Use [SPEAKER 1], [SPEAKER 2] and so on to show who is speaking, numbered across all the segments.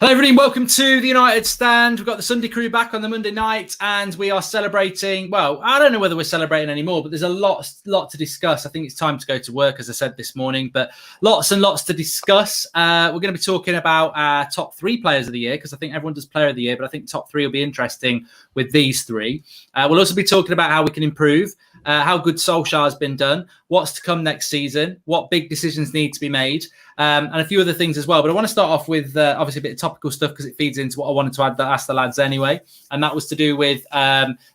[SPEAKER 1] Hello everybody, welcome to the United Stand. We've got the Sunday crew back on the Monday night and we are celebrating, well, I don't know whether we're celebrating anymore, but there's a lot to discuss. I think it's time to go to work, as I said this morning, but lots and lots to discuss. We're going to be talking about our top 3 players of the year, because I think everyone does player of the year, but I think top 3 will be interesting with these 3. We'll also be talking about how we can improve, how good Solskjaer has been done, what's to come next season, what big decisions need to be made, and a few other things as well. But I want to start off with obviously a bit of topical stuff because it feeds into what I wanted to ask the lads anyway. And that was to do with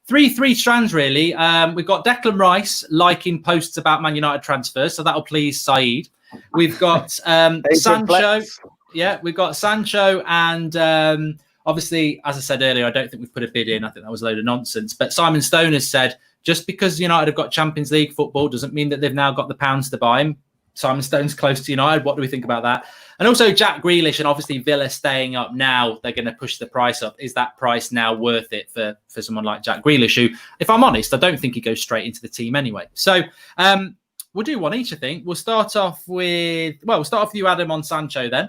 [SPEAKER 1] three strands, really. We've got Declan Rice liking posts about Man United transfers, so that'll please Saeed. We've got Sancho. Yeah, we've got Sancho and obviously, as I said earlier, I don't think we've put a bid in. I think that was a load of nonsense. But Simon Stone has said, just because United have got Champions League football doesn't mean that they've now got the pounds to buy him. Simon Stone's close to United. What do we think about that? And also Jack Grealish and obviously Villa staying up now. They're going to push the price up. Is that price now worth it for someone like Jack Grealish, who, if I'm honest, I don't think he goes straight into the team anyway. So we'll do one each, I think. We'll start off with you, Adam, on Sancho then.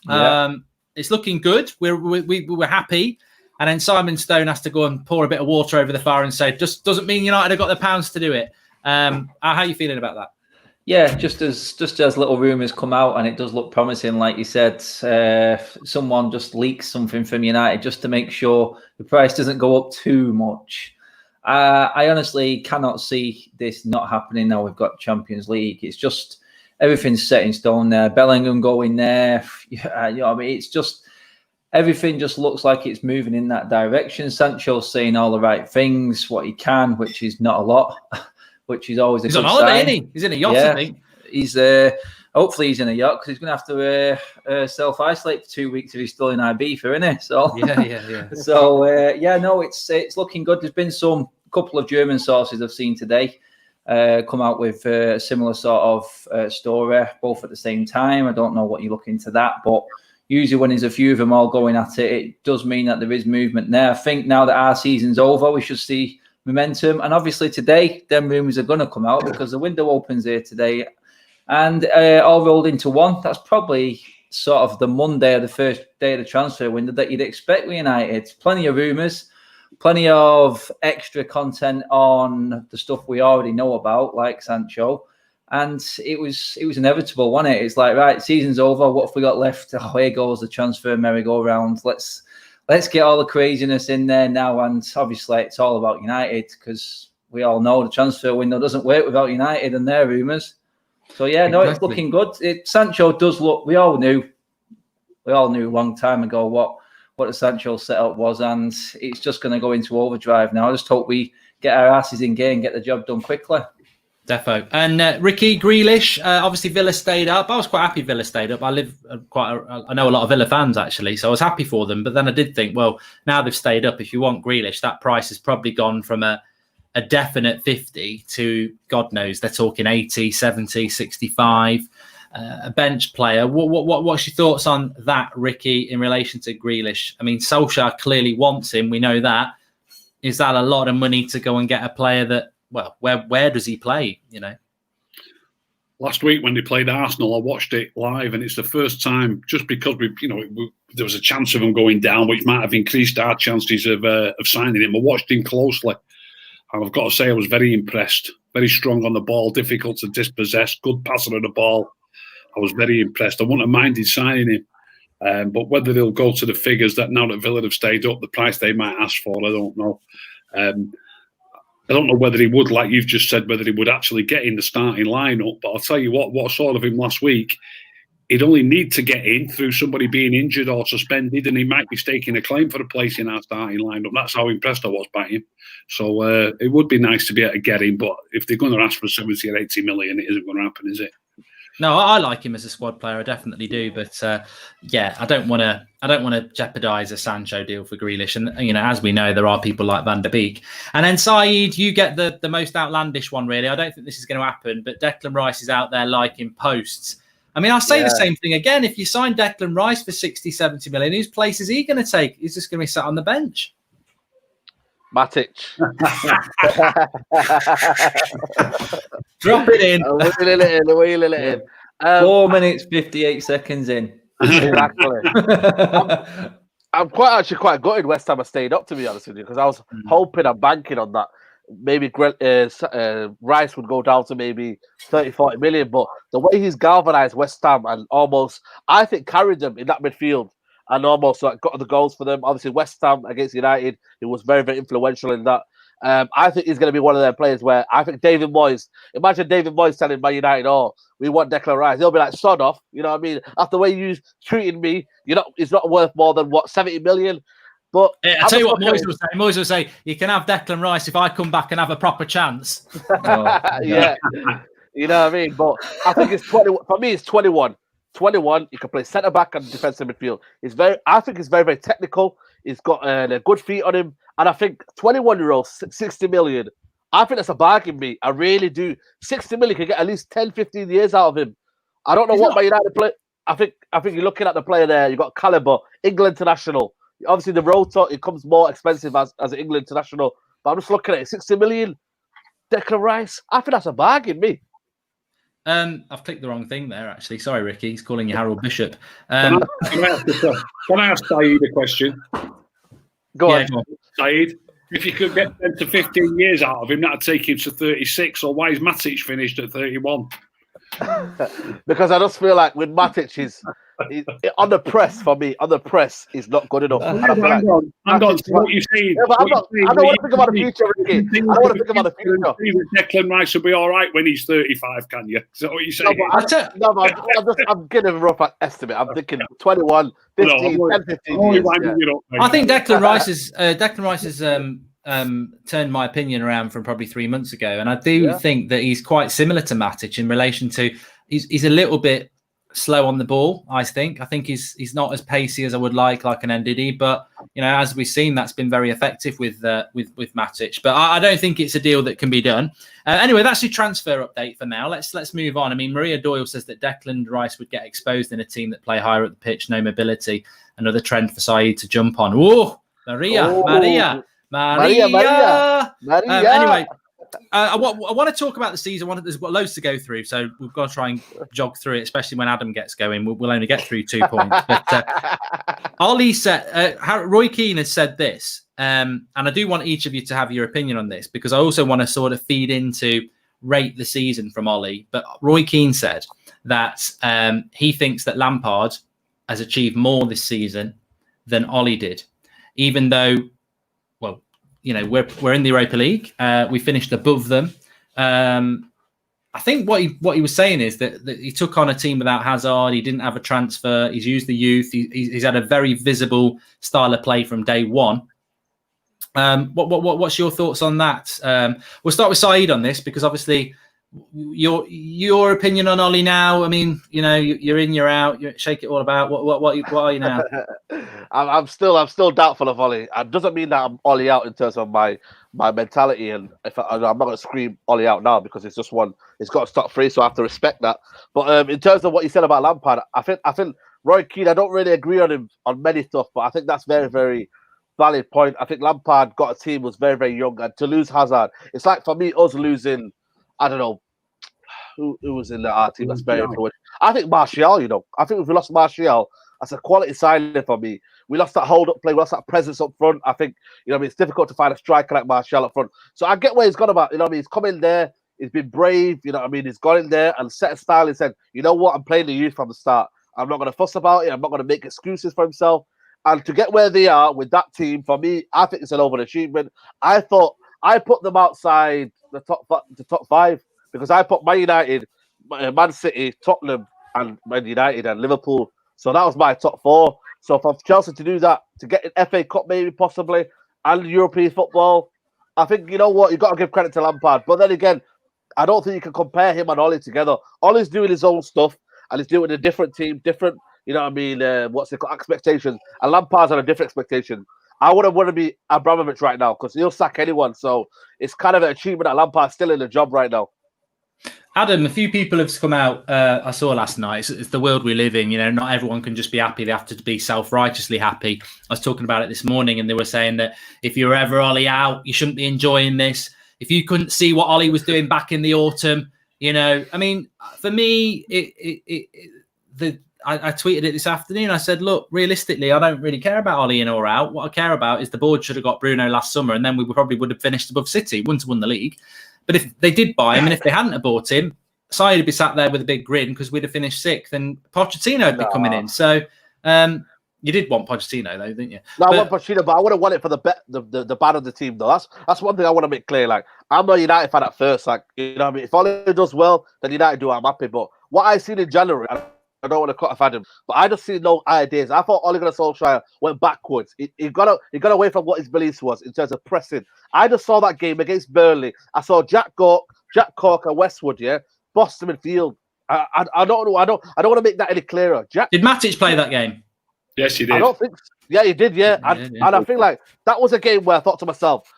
[SPEAKER 1] Yeah. It's looking good. We're happy. And then Simon Stone has to go and pour a bit of water over the fire and say, just doesn't mean United have got the pounds to do it. How are you feeling about that?
[SPEAKER 2] Yeah, just as little rumours come out and it does look promising, like you said, someone just leaks something from United just to make sure the price doesn't go up too much. I honestly cannot see this not happening now we've got Champions League. It's just everything's set in stone there. Bellingham going there. It's just everything just looks like it's moving in that direction. Sancho's saying all the right things, what he can, which is not a lot. Which is always a good sign. He's on holiday, isn't he?
[SPEAKER 1] He's in a yacht, I think.
[SPEAKER 2] He's hopefully he's in a yacht because he's going to have to self-isolate for 2 weeks if he's still in Ibiza, isn't he? So
[SPEAKER 1] yeah.
[SPEAKER 2] So it's looking good. There's been couple of German sources I've seen today come out with a similar sort of story, both at the same time. I don't know what you look into that, but usually when there's a few of them all going at it, it does mean that there is movement there. I think now that our season's over, we should see momentum, and obviously today them rumours are going to come out because the window opens here today and all rolled into one. That's probably sort of the Monday or the first day of the transfer window that you'd expect with United. Plenty of rumours, plenty of extra content on the stuff we already know about, like Sancho, and it was inevitable, wasn't it? It's like, right, season's over, what have we got left? Oh, here goes the transfer merry-go-round. Let's get all the craziness in there now. And obviously, it's all about United because we all know the transfer window doesn't work without United and their rumours. So, yeah, no, exactly. It's looking good. Sancho does look, we all knew a long time ago what the Sancho setup was. And it's just going to go into overdrive now. I just hope we get our asses in gear and get the job done quickly.
[SPEAKER 1] Defo. And Ricky Grealish, obviously Villa stayed up. I was quite happy Villa stayed up. I know a lot of Villa fans actually, so I was happy for them. But then I did think, well, now they've stayed up, if you want Grealish, that price has probably gone from a definite 50 to, God knows, they're talking 80, 70, 65, a bench player. What's your thoughts on that, Ricky, in relation to Grealish? I mean, Solskjaer clearly wants him. We know that. Is that a lot of money to go and get a player that, well, where does he play, you know?
[SPEAKER 3] Last week when they played Arsenal, I watched it live, and it's the first time, just because there was a chance of him going down, which might have increased our chances of signing him. I watched him closely, and I've got to say I was very impressed. Very strong on the ball, difficult to dispossess, good passer of the ball. I was very impressed. I wouldn't have minded signing him, but whether they'll go to the figures that now that Villa have stayed up, the price they might ask for, I don't know. I don't know whether he would, like you've just said, whether he would actually get in the starting lineup. But I'll tell you what I saw of him last week, he'd only need to get in through somebody being injured or suspended, and he might be staking a claim for a place in our starting lineup. That's how impressed I was by him. So it would be nice to be able to get him, but if they're going to ask for 70 or 80 million, it isn't going to happen, is it?
[SPEAKER 1] No, I like him as a squad player. I definitely do, but I don't want to jeopardise a Sancho deal for Grealish. And as we know, there are people like Van der Beek. And then Saeed, you get the most outlandish one, really. I don't think this is going to happen, but Declan Rice is out there liking posts. I mean, I'll say the same thing again. If you sign Declan Rice for 60, 70 million, whose place is he going to take? He's just going to be sat on the bench.
[SPEAKER 4] Matic.
[SPEAKER 1] Drop it in.
[SPEAKER 4] Wheel it in.
[SPEAKER 2] 4 minutes, 58 seconds in.
[SPEAKER 4] Exactly. I'm quite gutted West Ham are stayed up, to be honest with you, because I was hoping and banking on that. Maybe Rice would go down to maybe 30, 40 million, but the way he's galvanized West Ham and almost, I think, carried them in that midfield and almost got the goals for them. Obviously, West Ham against United, he was very, very influential in that. I think he's going to be one of their players where I think David Moyes, imagine David Moyes telling Man United, oh, we want Declan Rice. He'll be like, sod off. You know what I mean? After the way you treated me, it's not worth more than, 70 million? But
[SPEAKER 1] I'll tell you what Moyes will say. Moyes will say, you can have Declan Rice if I come back and have a proper chance.
[SPEAKER 4] Yeah. You know what I mean? But I think it's 20. For me, it's 21. 21, you can play centre-back and defensive midfield. I think he's very, very technical. He's got a good feet on him. And I think 21-year-old, 60 million, I think that's a bargain, mate. I really do. 60 million can get at least 10, 15 years out of him. I don't know what Man United play. I think you're looking at the player there. You've got caliber, England international. Obviously, the road talk, it comes more expensive as an England international. But I'm just looking at it, 60 million, Declan Rice. I think that's a bargain, me.
[SPEAKER 1] I've clicked the wrong thing there, actually. Sorry, Ricky. He's calling you Harold Bishop.
[SPEAKER 3] Can I ask Saeed a question?
[SPEAKER 4] Go on.
[SPEAKER 3] Saeed, if you could get 10 to 15 years out of him, that'd take him to 36. Or why is Matic finished at 31?
[SPEAKER 4] Because I just feel like with Matic, he's on the press, for me, on the press, is not good enough.
[SPEAKER 3] Hang on. So what you saying?
[SPEAKER 4] Yeah, I don't want to think about the future, Ricky. I don't want to think about the future.
[SPEAKER 3] Declan Rice will be all right when he's 35, can you? Is that what you're saying?
[SPEAKER 4] I'm getting a rough estimate. I'm thinking 21, 15, 10, 15 years.
[SPEAKER 1] I think Declan Rice has turned my opinion around from probably 3 months ago, and I do think that he's quite similar to Matic in relation to he's a little bit slow on the ball. I think he's not as pacey as I would like an Ndidi, but as we've seen, that's been very effective with Matic. But I don't think it's a deal that can be done. Anyway, that's your transfer update for now. Let's move on. I mean, Maria Doyle says that Declan Rice would get exposed in a team that play higher at the pitch, no mobility. Another trend for Saeed to jump on. Whoa, Maria. Anyway, I want to talk about the season. There's loads to go through, so we've got to try and jog through it, especially when Adam gets going. We'll only get through 2 points. But Ollie said, Roy Keane has said this, and I do want each of you to have your opinion on this, because I also want to sort of feed into rate the season from Ollie. But Roy Keane said that he thinks that Lampard has achieved more this season than Ollie did, even though, we're in the Europa League. We finished above them. I think what he was saying is that he took on a team without Hazard. He didn't have a transfer. He's used the youth. He's had a very visible style of play from day one. What's your thoughts on that? We'll start with Saeed on this, because obviously your opinion on Ollie now. I mean, you're in, you're out. You shake it all about. What are you now?
[SPEAKER 4] I'm still doubtful of Ollie. It doesn't mean that I'm Ollie out in terms of my mentality, and I'm not going to scream Ollie out now, because it's just one. It's got to start free, so I have to respect that. But in terms of what you said about Lampard, I think Roy Keane, I don't really agree on him on many stuff, but I think that's very, very valid point. I think Lampard got a team was very, very young, and to lose Hazard, it's like for me us losing, I don't know who was in our team. That's very influential. I think Martial. I think if we lost Martial, that's a quality signing for me. We lost that hold-up play. We lost that presence up front. I think, it's difficult to find a striker like Martial up front. So I get where he's gone about. He's come in there. He's been brave. He's gone in there and set a style and said, you know what? I'm playing the youth from the start. I'm not going to fuss about it. I'm not going to make excuses for himself. And to get where they are with that team, for me, I think it's an overachievement. I thought I put them outside the top five, because I put Man United, Man City, Tottenham, and Man United and Liverpool. So that was my top four. So for Chelsea to do that, to get an FA Cup maybe possibly, and European football, I think, you've got to give credit to Lampard. But then again, I don't think you can compare him and Ollie together. Ollie's doing his own stuff, and he's doing a different team, different, what's it called, expectations. And Lampard's on a different expectation. I wouldn't want to be Abramovich right now, because he'll sack anyone. So it's kind of an achievement that Lampard's still in the job right now.
[SPEAKER 1] Adam, a few people have come out. I saw last night. It's the world we live in. Not everyone can just be happy. They have to be self-righteously happy. I was talking about it this morning, and they were saying that if you're ever Ollie out, you shouldn't be enjoying this. If you couldn't see what Ollie was doing back in the autumn, I mean, for me, I tweeted it this afternoon. I said, look, realistically, I don't really care about Ollie in or out. What I care about is the board should have got Bruno last summer, and then we probably would have finished above City, wouldn't have won the league. But if they did buy him, and if they hadn't have bought him, Saeed would be sat there with a big grin because we'd have finished sixth, and Pochettino would be coming in. So you did want Pochettino, though, didn't you?
[SPEAKER 4] No, I want Pochettino, but I would have won it for the bad of the team, though. That's one thing I want to make clear. Like, I'm not a United fan at first. Like, you know what I mean? If Ollie does well, then United do, I'm happy. But what I seen in January, I don't want to cut off Adam, but I just see no ideas. I thought Ole Gunnar Solskjaer went backwards. He got away from what his beliefs was in terms of pressing. I just saw that game against Burnley. I saw Jack Cork and Westwood, Boston midfield. I don't know. I don't want to make that any clearer.
[SPEAKER 1] Did Matic play that game?
[SPEAKER 3] Yes, he did.
[SPEAKER 4] I don't think so. Yeah, he did, And I think like that was a game where I thought to myself,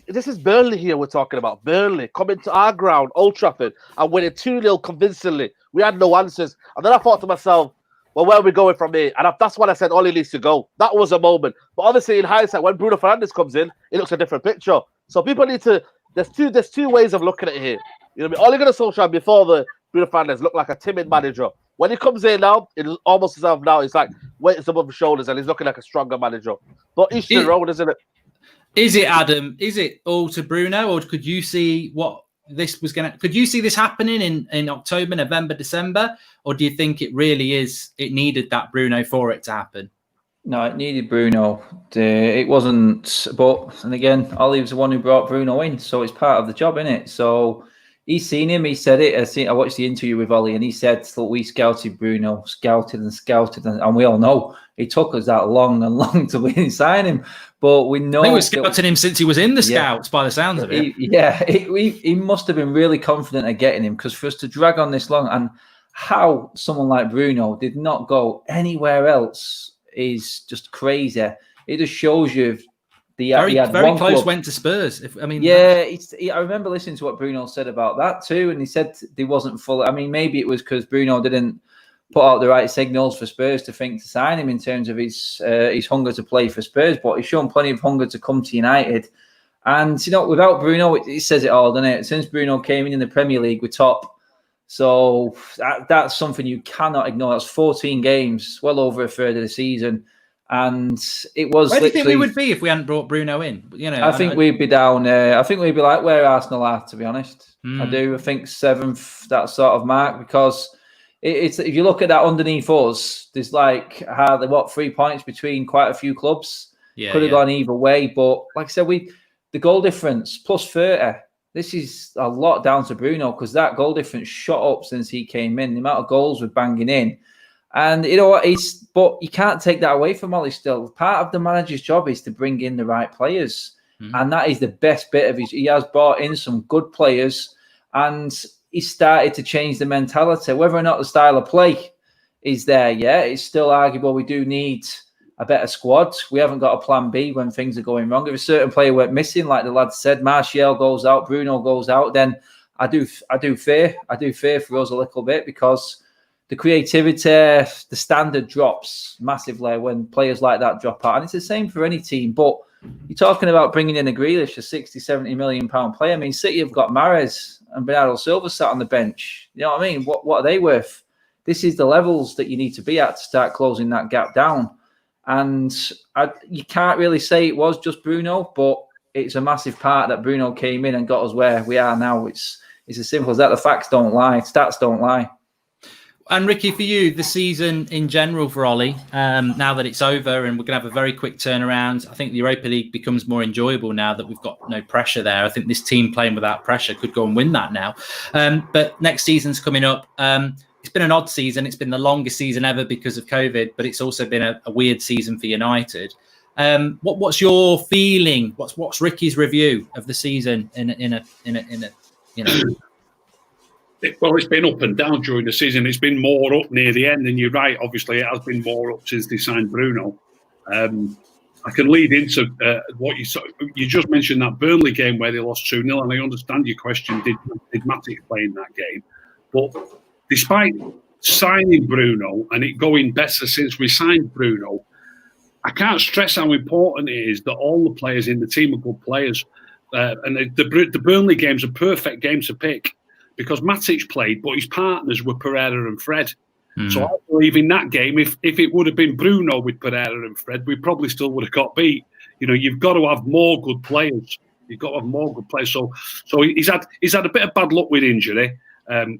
[SPEAKER 4] this is Burnley here we're talking about. Burnley coming to our ground, Old Trafford, and winning 2-0 convincingly. We had no answers. And then I thought to myself, well, where are we going from here? And that's when I said Ollie needs to go. That was a moment. But obviously, in hindsight, when Bruno Fernandes comes in, it looks a different picture. So people need to... There's two ways of looking at it here. You know what I mean? Ole Gunnar Solskjaer before the Bruno Fernandes looked like a timid manager. When he comes in now, it's almost as if now it's like weights above his shoulders and he's looking like a stronger manager. But each their own, isn't it?
[SPEAKER 1] Is it, Adam? Is it all to Bruno, or could you see what this was going to... Could you see this happening in October, November, December? Or do you think it really is... It needed that Bruno for it to happen?
[SPEAKER 2] No, it needed Bruno. It wasn't... But, and again, Ollie was the one who brought Bruno in, so it's part of the job, isn't it? So... He's seen him. He said it. I watched the interview with Ollie, and he said, "Look, we scouted Bruno, and we all know it took us that long to win sign him. But we know
[SPEAKER 1] they were scouting him since he was in the scouts, by the sounds of it.
[SPEAKER 2] He must have been really confident at getting him, because for us to drag on this long, and how someone like Bruno did not go anywhere else is just crazy. It just shows you.
[SPEAKER 1] Very close club. Went to Spurs.
[SPEAKER 2] I remember listening to what Bruno said about that too, and he said he wasn't full. I mean, maybe it was because Bruno didn't put out the right signals for Spurs to think to sign him in terms of his hunger to play for Spurs, but he's shown plenty of hunger to come to United. And, without Bruno, it says it all, doesn't it? Since Bruno came in the Premier League, we're top. So that's something you cannot ignore. That's 14 games, well over a third of the season. And it was.
[SPEAKER 1] Where do you think we would be if we hadn't brought Bruno in?
[SPEAKER 2] I think we'd be down. I think we'd be like where Arsenal are, to be honest. I do. I think 7th, that sort of mark, because it's if you look at that underneath us, there's like hardly 3 points between quite a few clubs. Could have gone either way, but like I said, the goal difference plus 30. This is a lot down to Bruno, because that goal difference shot up since he came in. The amount of goals we're banging in. And but you can't take that away from Ollie still. Part of the manager's job is to bring in the right players. And that is the best bit of his. He has brought in some good players, and he started to change the mentality. Whether or not the style of play is there yet, it's still arguable. We do need a better squad. We haven't got a plan B when things are going wrong. If a certain player went missing, like the lad said, Martial goes out, Bruno goes out, then I do fear for us a little bit, because the creativity, the standard drops massively when players like that drop out. And it's the same for any team. But you're talking about bringing in a Grealish, a 60, 70 million pound player. I mean, City have got Mahrez and Bernardo Silva sat on the bench. You know what I mean? What are they worth? This is the levels that you need to be at to start closing that gap down. And you can't really say it was just Bruno, but it's a massive part that Bruno came in and got us where we are now. It's as simple as that. The facts don't lie. Stats don't lie.
[SPEAKER 1] And Ricky, for you, the season in general for Ollie, now that it's over and we're going to have a very quick turnaround, I think the Europa League becomes more enjoyable now that we've got no pressure there. I think this team playing without pressure could go and win that now. But next season's coming up. It's been an odd season. It's been the longest season ever because of COVID, but it's also been a weird season for United. What's your feeling? What's Ricky's review of the season in a
[SPEAKER 3] Well, it's been up and down during the season. It's been more up near the end, and you're right. Obviously, it has been more up since they signed Bruno. I can lead into what you just mentioned, that Burnley game where they lost 2-0, and I understand your question, did Matic play in that game? But despite signing Bruno and it going better since we signed Bruno, I can't stress how important it is that all the players in the team are good players. And the Burnley game's a perfect game to pick, because Matic played, but his partners were Pereira and Fred. So I believe in that game, if it would have been Bruno with Pereira and Fred, we probably still would have got beat. You've got to have more good players. You've got to have more good players. So he's had a bit of bad luck with injury.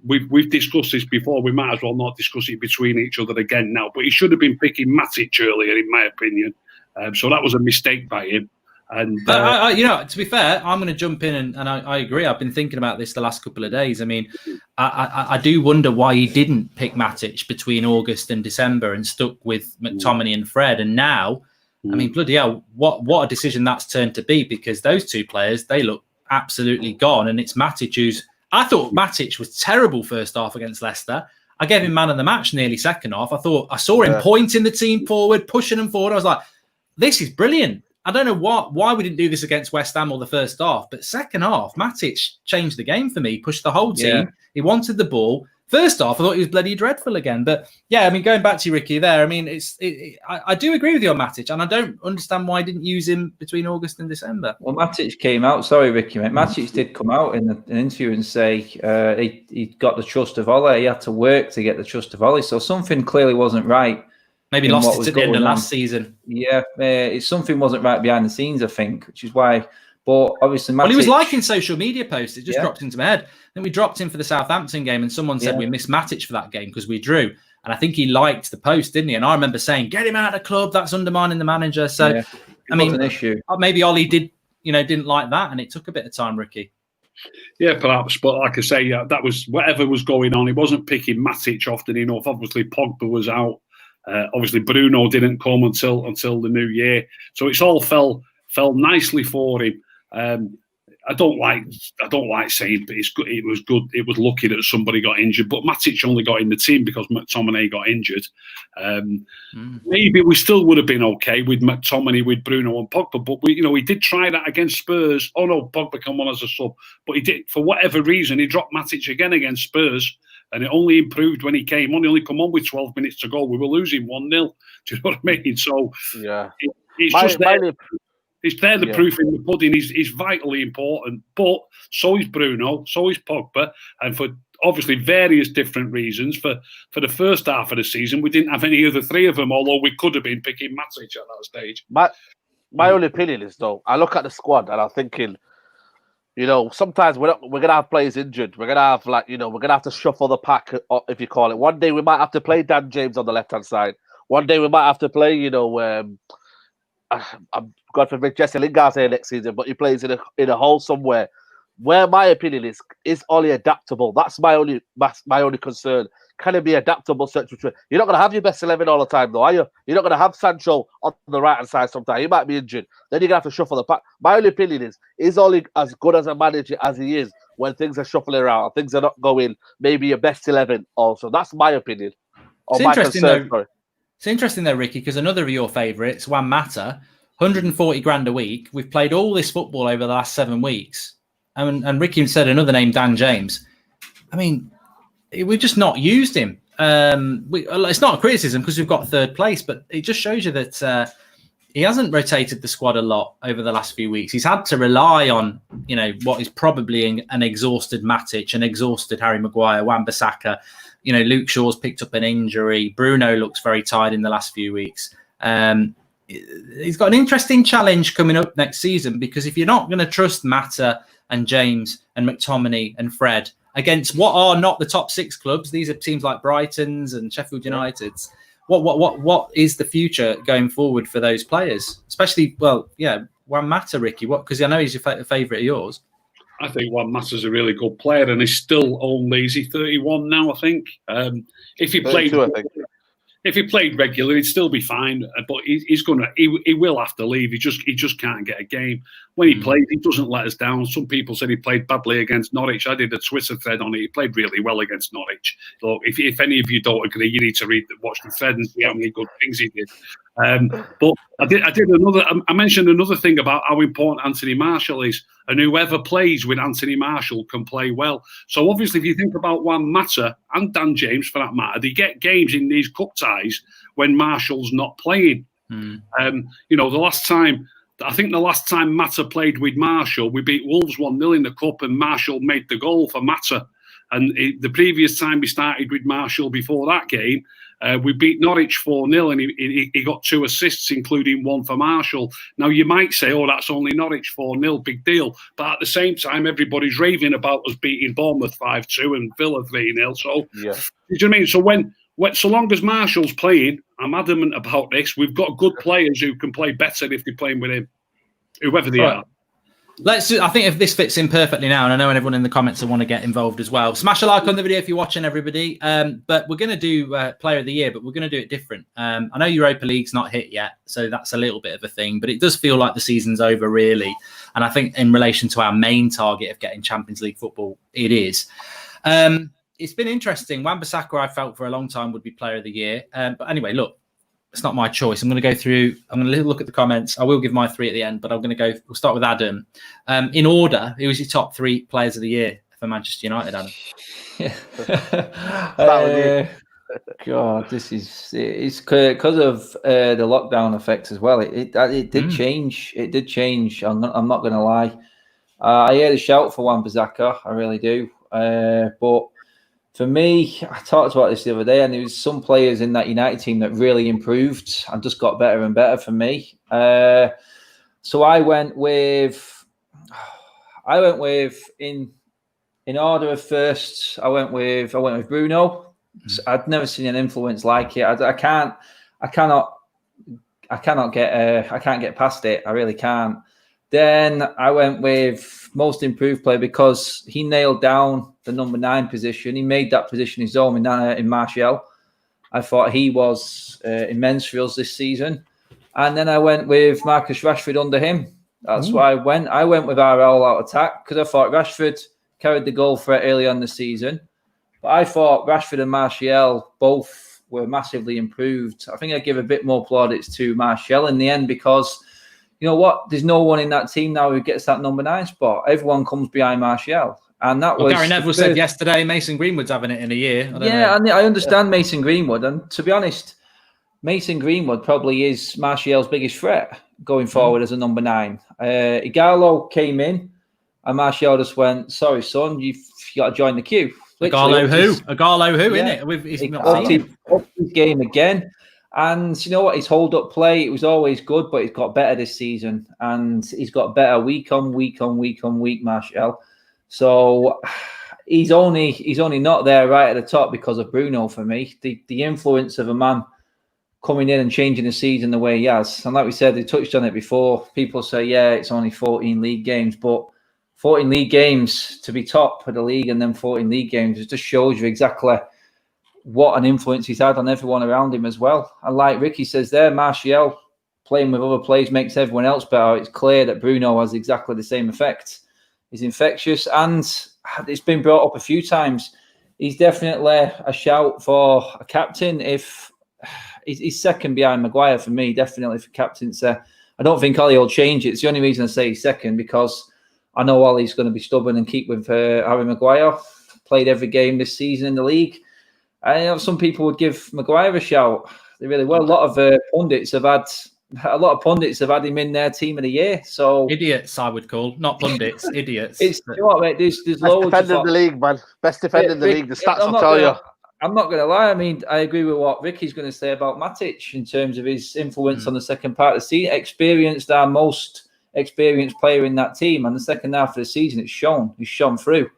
[SPEAKER 3] We've discussed this before. We might as well not discuss it between each other again now. But he should have been picking Matic earlier, in my opinion. So that was a mistake by him. And
[SPEAKER 1] to be fair, I'm going to jump in and I agree. I've been thinking about this the last couple of days. I mean, I do wonder why he didn't pick Matic between August and December and stuck with McTominay and Fred. And now, I mean, bloody hell, what a decision that's turned to be, because those two players, they look absolutely gone. And it's Matic who's... I thought Matic was terrible first half against Leicester. I gave him man of the match nearly second half. I saw him pointing the team forward, pushing them forward. I was like, this is brilliant. I don't know why we didn't do this against West Ham or the first half, but second half, Matic changed the game for me, pushed the whole team. Yeah. He wanted the ball. First half, I thought he was bloody dreadful again. But yeah, I mean, going back to you, Ricky, there, I mean, I do agree with you on Matic, and I don't understand why I didn't use him between August and December.
[SPEAKER 2] Well, Matic came out, sorry, Ricky, mate. Matic did come out in an interview and say he got the trust of Ole. He had to work to get the trust of Ole. So something clearly wasn't right.
[SPEAKER 1] Maybe lost it at the end of last season.
[SPEAKER 2] Yeah, something wasn't right behind the scenes, I think, which is why. But obviously, Matic...
[SPEAKER 1] Well, he was liking social media posts. It just dropped into my head. Then we dropped him for the Southampton game, and someone said we missed Matic for that game because we drew. And I think he liked the post, didn't he? And I remember saying, "Get him out of the club. That's undermining the manager." So, I mean,
[SPEAKER 2] an issue.
[SPEAKER 1] Maybe Ollie didn't like that, and it took a bit of time, Ricky.
[SPEAKER 3] Yeah, perhaps. But like I say, that was whatever was going on. He wasn't picking Matic often enough. Obviously, Pogba was out. Obviously, Bruno didn't come until the new year, so it's all fell nicely for him. I don't like saying, but it's good. It was good. It was lucky that somebody got injured, but Matic only got in the team because McTominay got injured. Maybe we still would have been okay with McTominay, with Bruno and Pogba, but we did try that against Spurs. Oh no, Pogba come on as a sub, but he did, for whatever reason, he dropped Matic again against Spurs. And it only improved when he came on. He only come on with 12 minutes to go. We were losing 1-0. Do you know what I mean? So it's just there. It's there, the proof in the pudding. He's vitally important. But so is Bruno, so is Pogba. And for obviously various different reasons, for the first half of the season, we didn't have any of the three of them, although we could have been picking Matic at that stage.
[SPEAKER 4] My only opinion is, though, I look at the squad and I'm thinking, sometimes we're gonna have players injured. We're gonna have we're gonna have to shuffle the pack, if you call it. One day we might have to play Dan James on the left hand side. One day we might have to play, God forbid Jesse Lingard's here next season, but he plays in a hole somewhere. Where my opinion is Ollie adaptable? That's my only concern. Can he be adaptable? You're not going to have your best 11 all the time, though, are you? You're not going to have Sancho on the right-hand side sometimes. He might be injured. Then you're going to have to shuffle the pack. My only opinion is Ollie as good as a manager as he is when things are shuffling around, things are not going maybe your best 11 also. That's my opinion.
[SPEAKER 1] It's interesting, though, Ricky, because another of your favourites, Juan Mata, 140 grand a week. We've played all this football over the last 7 weeks. And Ricky said another name, Dan James. I mean, we've just not used him. It's not a criticism because we've got third place, but it just shows you that he hasn't rotated the squad a lot over the last few weeks. He's had to rely on, what is probably an exhausted Matic, an exhausted Harry Maguire, Wan-Bissaka. Luke Shaw's picked up an injury. Bruno looks very tired in the last few weeks. He's got an interesting challenge coming up next season, because if you're not going to trust Mata and James and McTominay and Fred against what are not the top 6 clubs, these are teams like Brighton's and Sheffield United's. What is the future going forward for those players? Especially, Juan Mata, Ricky. Because I know he's your favourite of yours.
[SPEAKER 3] I think Juan Mata's a really good player, and he's still only 31 now. I think if he played. If he played regularly, he'd still be fine. But he will have to leave. He just can't get a game. When he played, he doesn't let us down. Some people said he played badly against Norwich. I did a Twitter thread on it. He played really well against Norwich. So if any of you don't agree, you need to watch the thread and see how many good things he did. But I mentioned another thing about how important Anthony Martial is, and whoever plays with Anthony Martial can play well. So obviously, if you think about Juan Mata and Dan James, for that matter, they get games in these cup ties when Martial's not playing. The last time Mata played with Martial, we beat Wolves 1-0 in the cup, and Martial made the goal for Mata. And the previous time we started with Marshall before that game, we beat Norwich 4-0, and he got 2 assists, including 1 for Marshall. Now, you might say, oh, that's only Norwich 4-0, big deal. But at the same time, everybody's raving about us beating Bournemouth 5-2 and Villa 3-0. So,
[SPEAKER 4] Yeah.
[SPEAKER 3] you know what I mean? So so long as Marshall's playing, I'm adamant about this. We've got good players who can play better if they're playing with him, whoever they are.
[SPEAKER 1] I think if this fits in perfectly now, and I know everyone in the comments will want to get involved as well. Smash a like on the video if you're watching, everybody. But we're going to do Player of the Year, but we're going to do it different. I know Europa League's not hit yet, so that's a little bit of a thing, but it does feel like the season's over, really. And I think in relation to our main target of getting Champions League football, it is. It's been interesting. Wan-Bissaka, I felt for a long time, would be Player of the Year. But anyway, look. It's not my choice. I'm going to go through. I'm going to look at the comments. I will give my 3 at the end, but I'm going to go. We'll start with Adam. In order, who was your top 3 players of the year for Manchester United, Adam?
[SPEAKER 2] God, it's because of the lockdown effects as well. It did change. It did change. I'm not going to lie. I hear the shout for Wan-Bissaka. I really do. But for me, I talked about this the other day, and there was some players in that United team that really improved and just got better and better for me. So I went with in order of first. I went with Bruno. I'd never seen an influence like it. I can't get past it. I really can't. Then I went with most improved player because he nailed down the number 9 position. He made that position his own in Martial. I thought he was immense for us this season. And then I went with Marcus Rashford under him. That's why I went. I went with our all-out attack because I thought Rashford carried the goal threat early on the season. But I thought Rashford and Martial both were massively improved. I think I give a bit more plaudits to Martial in the end because you know what? There's no one in that team now who gets that number 9 spot. Everyone comes behind Martial. And that was...
[SPEAKER 1] Gary Neville said yesterday Mason Greenwood's having it in a year.
[SPEAKER 2] I understand Mason Greenwood. And to be honest, Mason Greenwood probably is Martial's biggest threat going forward as a number 9. Igalo came in and Martial just went, sorry, son, you've got to join the queue.
[SPEAKER 1] Igalo who, innit?
[SPEAKER 2] He's up his game again. And you know what? His hold-up play, it was always good, but he's got better this season. And he's got better week on week, Martial. So he's only not there right at the top because of Bruno for me. The influence of a man coming in and changing the season the way he has. And like we said, they touched on it before. People say, yeah, it's only 14 league games. But 14 league games to be top of the league and then 14 league games, it just shows you exactly what an influence he's had on everyone around him as well. And like Ricky says there, Martial playing with other players makes everyone else better. It's clear that Bruno has exactly the same effect. He's infectious, and it's been brought up a few times. He's definitely a shout for a captain. If he's second behind Maguire for me, definitely for captaincy. I don't think Ollie will change it. It's the only reason I say he's second because I know Ollie's going to be stubborn and keep with Harry Maguire. Played every game this season in the league. I know some people would give Maguire a shout. They really will. A lot of pundits have had him in their team of the year. So
[SPEAKER 1] idiots, I would call, not pundits, idiots.
[SPEAKER 2] It's you know what, mate, there's
[SPEAKER 4] best
[SPEAKER 2] loads
[SPEAKER 4] defender in the league, man. Best defender in the league. The stats will tell you.
[SPEAKER 2] I'm not going to lie. I mean, I agree with what Ricky's going to say about Matic in terms of his influence on the second part of the season. Experienced, our most experienced player in that team, and the second half of the season, it's shown. He's shone through,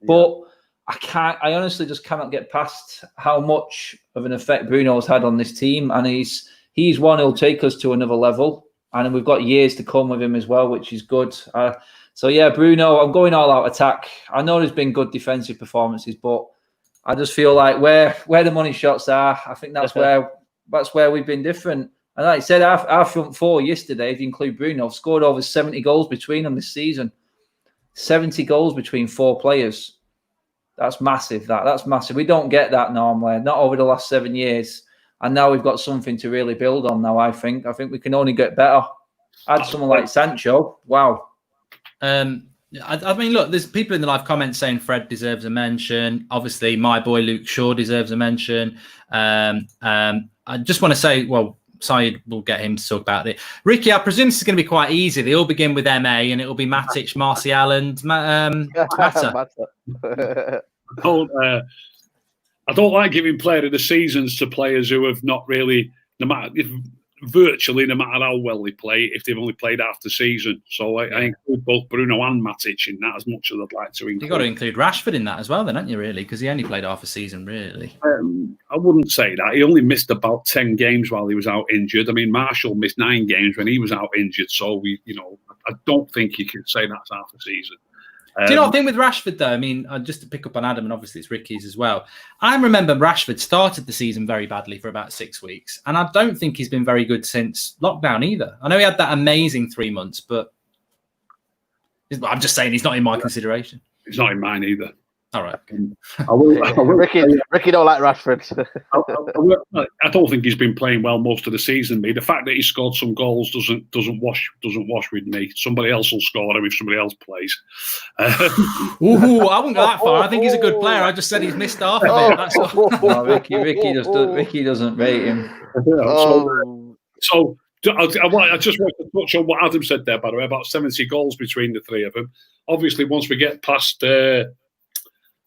[SPEAKER 2] but. I honestly just cannot get past how much of an effect Bruno's had on this team, and he's one who'll take us to another level, and we've got years to come with him as well, which is good. So yeah, Bruno, I'm going all out attack. I know there's been good defensive performances, but I just feel like where the money shots are, I think that's where we've been different. And like I said, our front four yesterday, if you include Bruno, scored over 70 goals between them this season. 70 goals between 4 players. That's massive. That's massive. We don't get that normally, not over the last 7 years. And now we've got something to really build on now, I think. I think we can only get better. Add someone like Sancho. Wow.
[SPEAKER 1] I mean, look, there's people in the live comments saying Fred deserves a mention. Obviously, my boy Luke Shaw deserves a mention. I just want to say, well, Saeed will get him to talk about it. Ricky, I presume this is going to be quite easy. They all begin with MA, and it will be Matic, Martial, and Mata.
[SPEAKER 3] I don't like giving player of the seasons to players who have not really, virtually, no matter how well they play, if they've only played half the season. So I include both Bruno and Matic in that as much as I'd like to include.
[SPEAKER 1] You've got to include Rashford in that as well, then, haven't you, really? Because he only played half a season, really.
[SPEAKER 3] I wouldn't say that. He only missed about 10 games while he was out injured. I mean, Marshall missed 9 games when he was out injured. So, I don't think you can say that's half a season.
[SPEAKER 1] Do you not think with Rashford, though? I mean, just to pick up on Adam, and obviously it's Ricky's as well. I remember Rashford started the season very badly for about 6 weeks, and I don't think he's been very good since lockdown either. I know he had that amazing 3 months, but I'm just saying he's not in my consideration.
[SPEAKER 3] He's not in mine either.
[SPEAKER 1] All right.
[SPEAKER 4] Ricky don't like Rashford.
[SPEAKER 3] I don't think he's been playing well most of the season. The fact that he scored some goals doesn't wash with me. Somebody else will score them if somebody else plays.
[SPEAKER 1] Ooh, I wouldn't go that far. I think he's a good player. I just said he's missed half of it. That's all.
[SPEAKER 2] No, Ricky doesn't rate him.
[SPEAKER 3] So I just want to touch on what Adam said there, by the way, about 70 goals between the three of them. Obviously, once we get past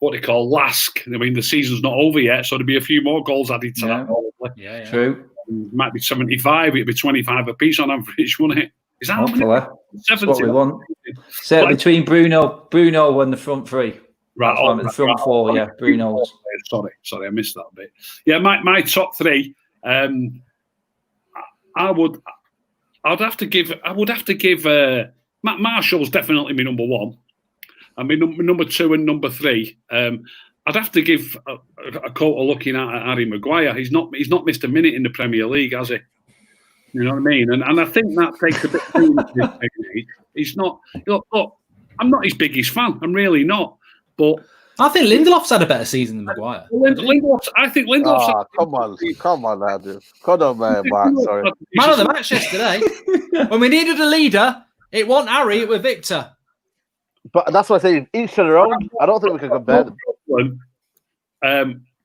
[SPEAKER 3] what they call LASK, I mean, the season's not over yet, so there'll be a few more goals added to that. Probably.
[SPEAKER 1] Yeah.
[SPEAKER 2] True.
[SPEAKER 3] It might be 75, it'd be 25 apiece on average, wouldn't it? Is that
[SPEAKER 2] hopefully.
[SPEAKER 3] That's
[SPEAKER 2] what we want. So between Bruno and the front three.
[SPEAKER 3] Right.
[SPEAKER 2] The front four, yeah. Bruno.
[SPEAKER 3] Sorry, I missed that bit. Yeah, my top three, I would have to give Marshall's definitely my number one. I mean, number 2 and number 3. I'd have to give a quote of looking at Harry Maguire. He's not missed a minute in the Premier League, has he? You know what I mean? And I think that takes a bit of time. He's not. Look, I'm not his biggest fan. I'm really not. But
[SPEAKER 1] I think Lindelof's had a better season than Maguire.
[SPEAKER 3] I think Lindelof's.
[SPEAKER 4] Come on, now, dude. Come on, man. Mark, sorry.
[SPEAKER 1] Man of the match yesterday. When we needed a leader, it wasn't Harry, it was Victor.
[SPEAKER 4] But that's what I say. Each to their own. I don't think we can compare them.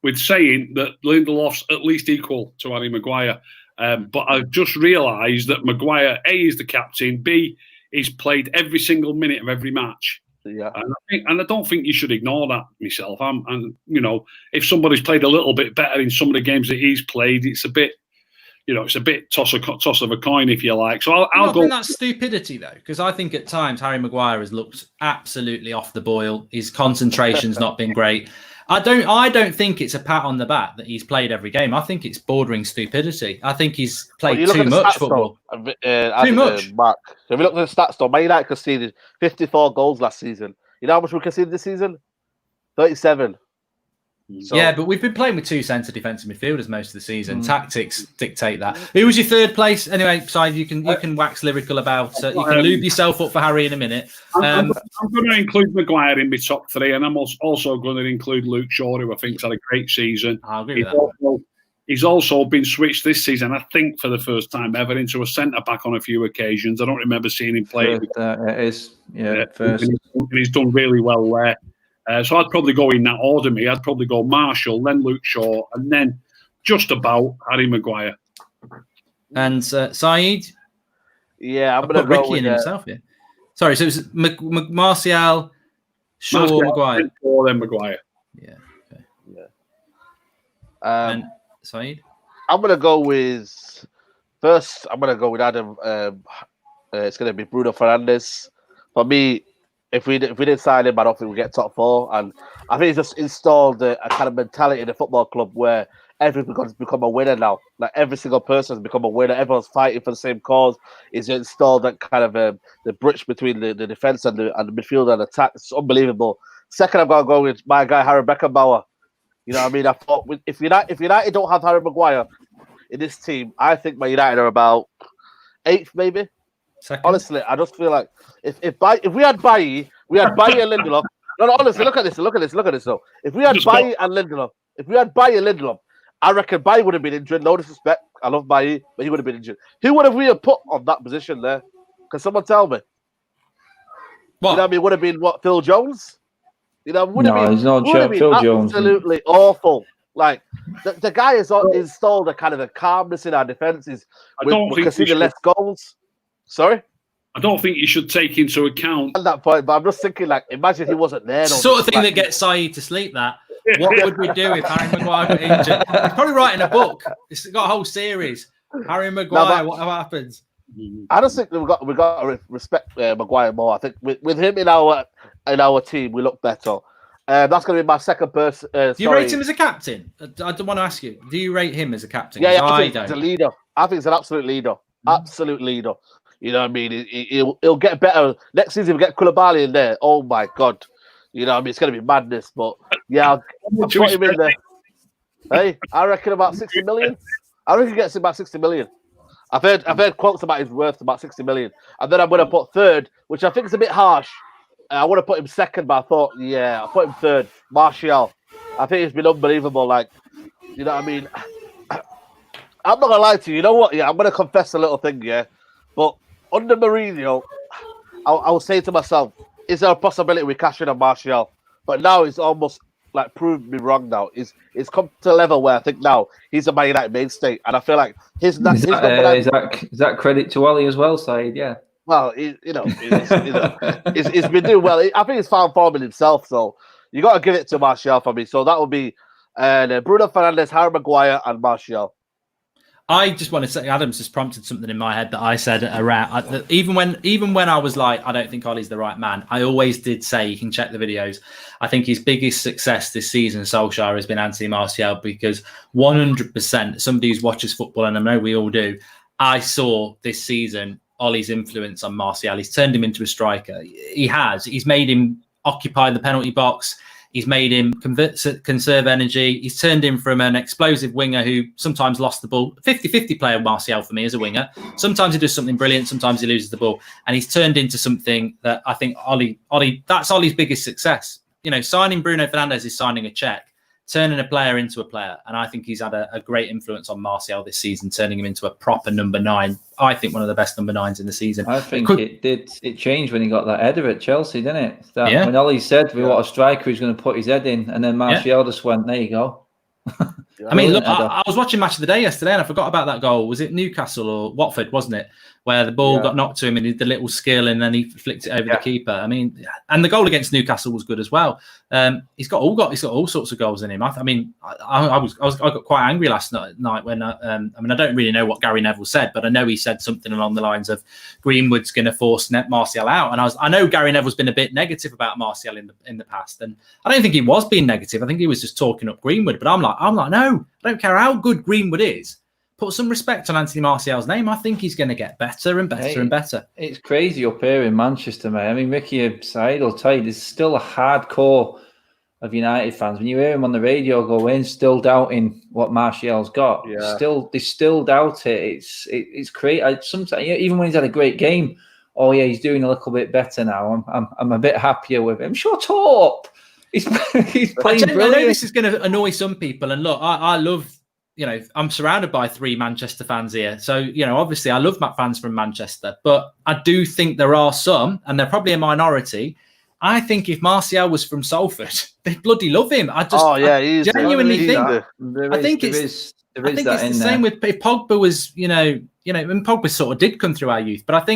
[SPEAKER 3] With saying that Lindelof's at least equal to Harry Maguire. But I've just realised that Maguire, A, is the captain, B, he's played every single minute of every match.
[SPEAKER 4] Yeah,
[SPEAKER 3] and I don't think you should ignore that myself. If somebody's played a little bit better in some of the games that he's played, it's a bit, toss of a coin, if you like. So I'll go.
[SPEAKER 1] I think that's stupidity, though, because I think at times Harry Maguire has looked absolutely off the boil. His concentration's not been great. I don't think it's a pat on the back that he's played every game. I think it's bordering stupidity. I think he's played too much football.
[SPEAKER 4] Too much. Mark, if we look at the stats, though, Man United conceded 54 goals last season. You know how much we conceded this season? 37.
[SPEAKER 1] So, yeah, but we've been playing with 2 centre defensive midfielders most of the season. Tactics dictate that. Who was your third place? Anyway, Saeed, you can wax lyrical about. You can lube yourself up for Harry in a minute.
[SPEAKER 3] I'm going to include Maguire in my top 3, and I'm also going to include Luke Shaw, who I think's had a great season.
[SPEAKER 1] I'll agree with that.
[SPEAKER 3] He's also been switched this season, I think, for the first time ever, into a centre back on a few occasions. I don't remember seeing him play.
[SPEAKER 2] It is, first.
[SPEAKER 3] And he's done really well there. So I'd probably go in that order. I'd probably go Marshall, then Luke Shaw, and then just about Harry Maguire.
[SPEAKER 1] And Saeed?
[SPEAKER 4] Yeah, I'm going to go
[SPEAKER 1] Ricky in himself. Yeah. Sorry, so it was Martial, Shaw, Maguire.
[SPEAKER 3] Then Maguire.
[SPEAKER 1] Yeah. Okay.
[SPEAKER 4] Yeah.
[SPEAKER 1] And Saeed?
[SPEAKER 4] I'm going to go with first. I'm going to go with Adam. It's going to be Bruno Fernandes. For me, if we didn't sign him, I don't think we get top 4. And I think he's just installed a kind of mentality in the football club where everybody's become a winner now. Like every single person has become a winner. Everyone's fighting for the same cause. He's installed that kind of the bridge between the defense and the midfield and attack. It's unbelievable. Second, I'm going to go with my guy Harry Beckenbauer. You know what I mean? I thought if United don't have Harry Maguire in this team, I think Man United are about 8th, maybe.
[SPEAKER 1] Second.
[SPEAKER 4] Honestly, I just feel like if we had Bailly, and Lindelof. No, honestly, look at this. Though, if we had Bailly and Lindelof, I reckon Bailly would have been injured. No disrespect, I love Bailly, but he would have been injured. Who would have we put on that position there? Can someone tell me?
[SPEAKER 1] What?
[SPEAKER 4] You know what I mean? Would have been what? Phil Jones? You know,
[SPEAKER 2] he's not Phil Jones.
[SPEAKER 4] Absolutely awful. Like the guy has installed a kind of a calmness in our defenses. We're conceding less goals. Sorry?
[SPEAKER 3] I don't think you should take into account
[SPEAKER 4] At that point, but I'm just thinking, like, imagine he wasn't there.
[SPEAKER 1] It's the sort of thing that gets Saeed to sleep. That what would we do if Harry Maguire got injured? He's probably writing a book. It's got a whole series. Harry Maguire, what happens?
[SPEAKER 4] I just think we got to respect Maguire more. I think with him in our team, we look better. That's going to be my second person.
[SPEAKER 1] Do you rate him as a captain? I don't want to ask you. Do you rate him as a captain?
[SPEAKER 4] Yeah, I think he's a leader. I think he's an absolute leader. Absolute leader. You know what I mean? He'll get better. Next season, we get Koulibaly in there. Oh, my God. You know what I mean? It's going to be madness. But, yeah, I'll put him in there. Hey, I reckon about 60 million. I reckon he gets about 60 million. I've heard quotes about his worth about 60 million. And then I'm going to put third, which I think is a bit harsh. I want to put him second, but I thought, yeah, I'll put him third. Martial. I think he's been unbelievable. Like, you know what I mean? I'm not going to lie to you. You know what? Yeah, I'm going to confess a little thing, yeah? But under Mourinho, I was saying to myself, is there a possibility we cash in on Martial? But now it's almost like proved me wrong now. It's come to a level where I think now he's a Man United mainstay. And I feel like is
[SPEAKER 2] that credit to Ollie as well, Saeed? Yeah.
[SPEAKER 4] Well, he's been doing well. I think he's found form in himself. So you got to give it to Martial for me. So that will be Bruno Fernandes, Harry Maguire, and Martial.
[SPEAKER 1] I just want to say, Adam's just prompted something in my head that I said around. Even when I was like, I don't think Ollie's the right man. I always did say, you can check the videos. I think his biggest success this season, Solskjaer, has been Anthony Martial, because 100%, somebody who watches football, and I know we all do, I saw this season Ollie's influence on Martial. He's turned him into a striker. He has. He's made him occupy the penalty box. He's made him conserve energy. He's turned him from an explosive winger who sometimes lost the ball. 50-50 player, Martial, for me, as a winger. Sometimes he does something brilliant. Sometimes he loses the ball. And he's turned into something that I think Ollie, that's Ollie's biggest success. You know, signing Bruno Fernandes is signing a check, turning a player into a player. And I think he's had a great influence on Martial this season, turning him into a proper number 9. I think one of the best number 9s in the season.
[SPEAKER 2] I think it changed when he got that header at Chelsea, didn't it? When Ollie said we want a striker who's going to put his head in, and then Martial just went, there you go.
[SPEAKER 1] I mean, look, I was watching Match of the Day yesterday and I forgot about that goal. Was it Newcastle or Watford, wasn't it? Where the ball got knocked to him and he did the little skill and then he flicked it over the keeper. I mean, and the goal against Newcastle was good as well. He's got all sorts of goals in him. I got quite angry last night when I don't really know what Gary Neville said, but I know he said something along the lines of Greenwood's going to force Martial out. And I know Gary Neville's been a bit negative about Martial in the past, and I don't think he was being negative. I think he was just talking up Greenwood. But I'm like, no, I don't care how good Greenwood is. Put some respect on Anthony Martial's name. I think he's going to get better and better and better.
[SPEAKER 2] It's crazy up here in Manchester, mate. I mean, Ricky Saeed will tell you, there's still a hardcore of United fans. When you hear him on the radio go in, still doubting what Martial's got. Yeah. They still doubt it. It's crazy. Sometimes, even when he's had a great game, oh yeah, he's doing a little bit better now. I'm a bit happier with him. Shut up. He's playing brilliant.
[SPEAKER 1] I know this is going to annoy some people, and look, I love. You know, I'm surrounded by 3 Manchester fans here. So, you know, obviously I love fans from Manchester, but I do think there are some, and they're probably a minority. I think if Martial was from Salford, they'd bloody love him. I genuinely think it's the same with if Pogba was, and Pogba sort of did come through our youth, but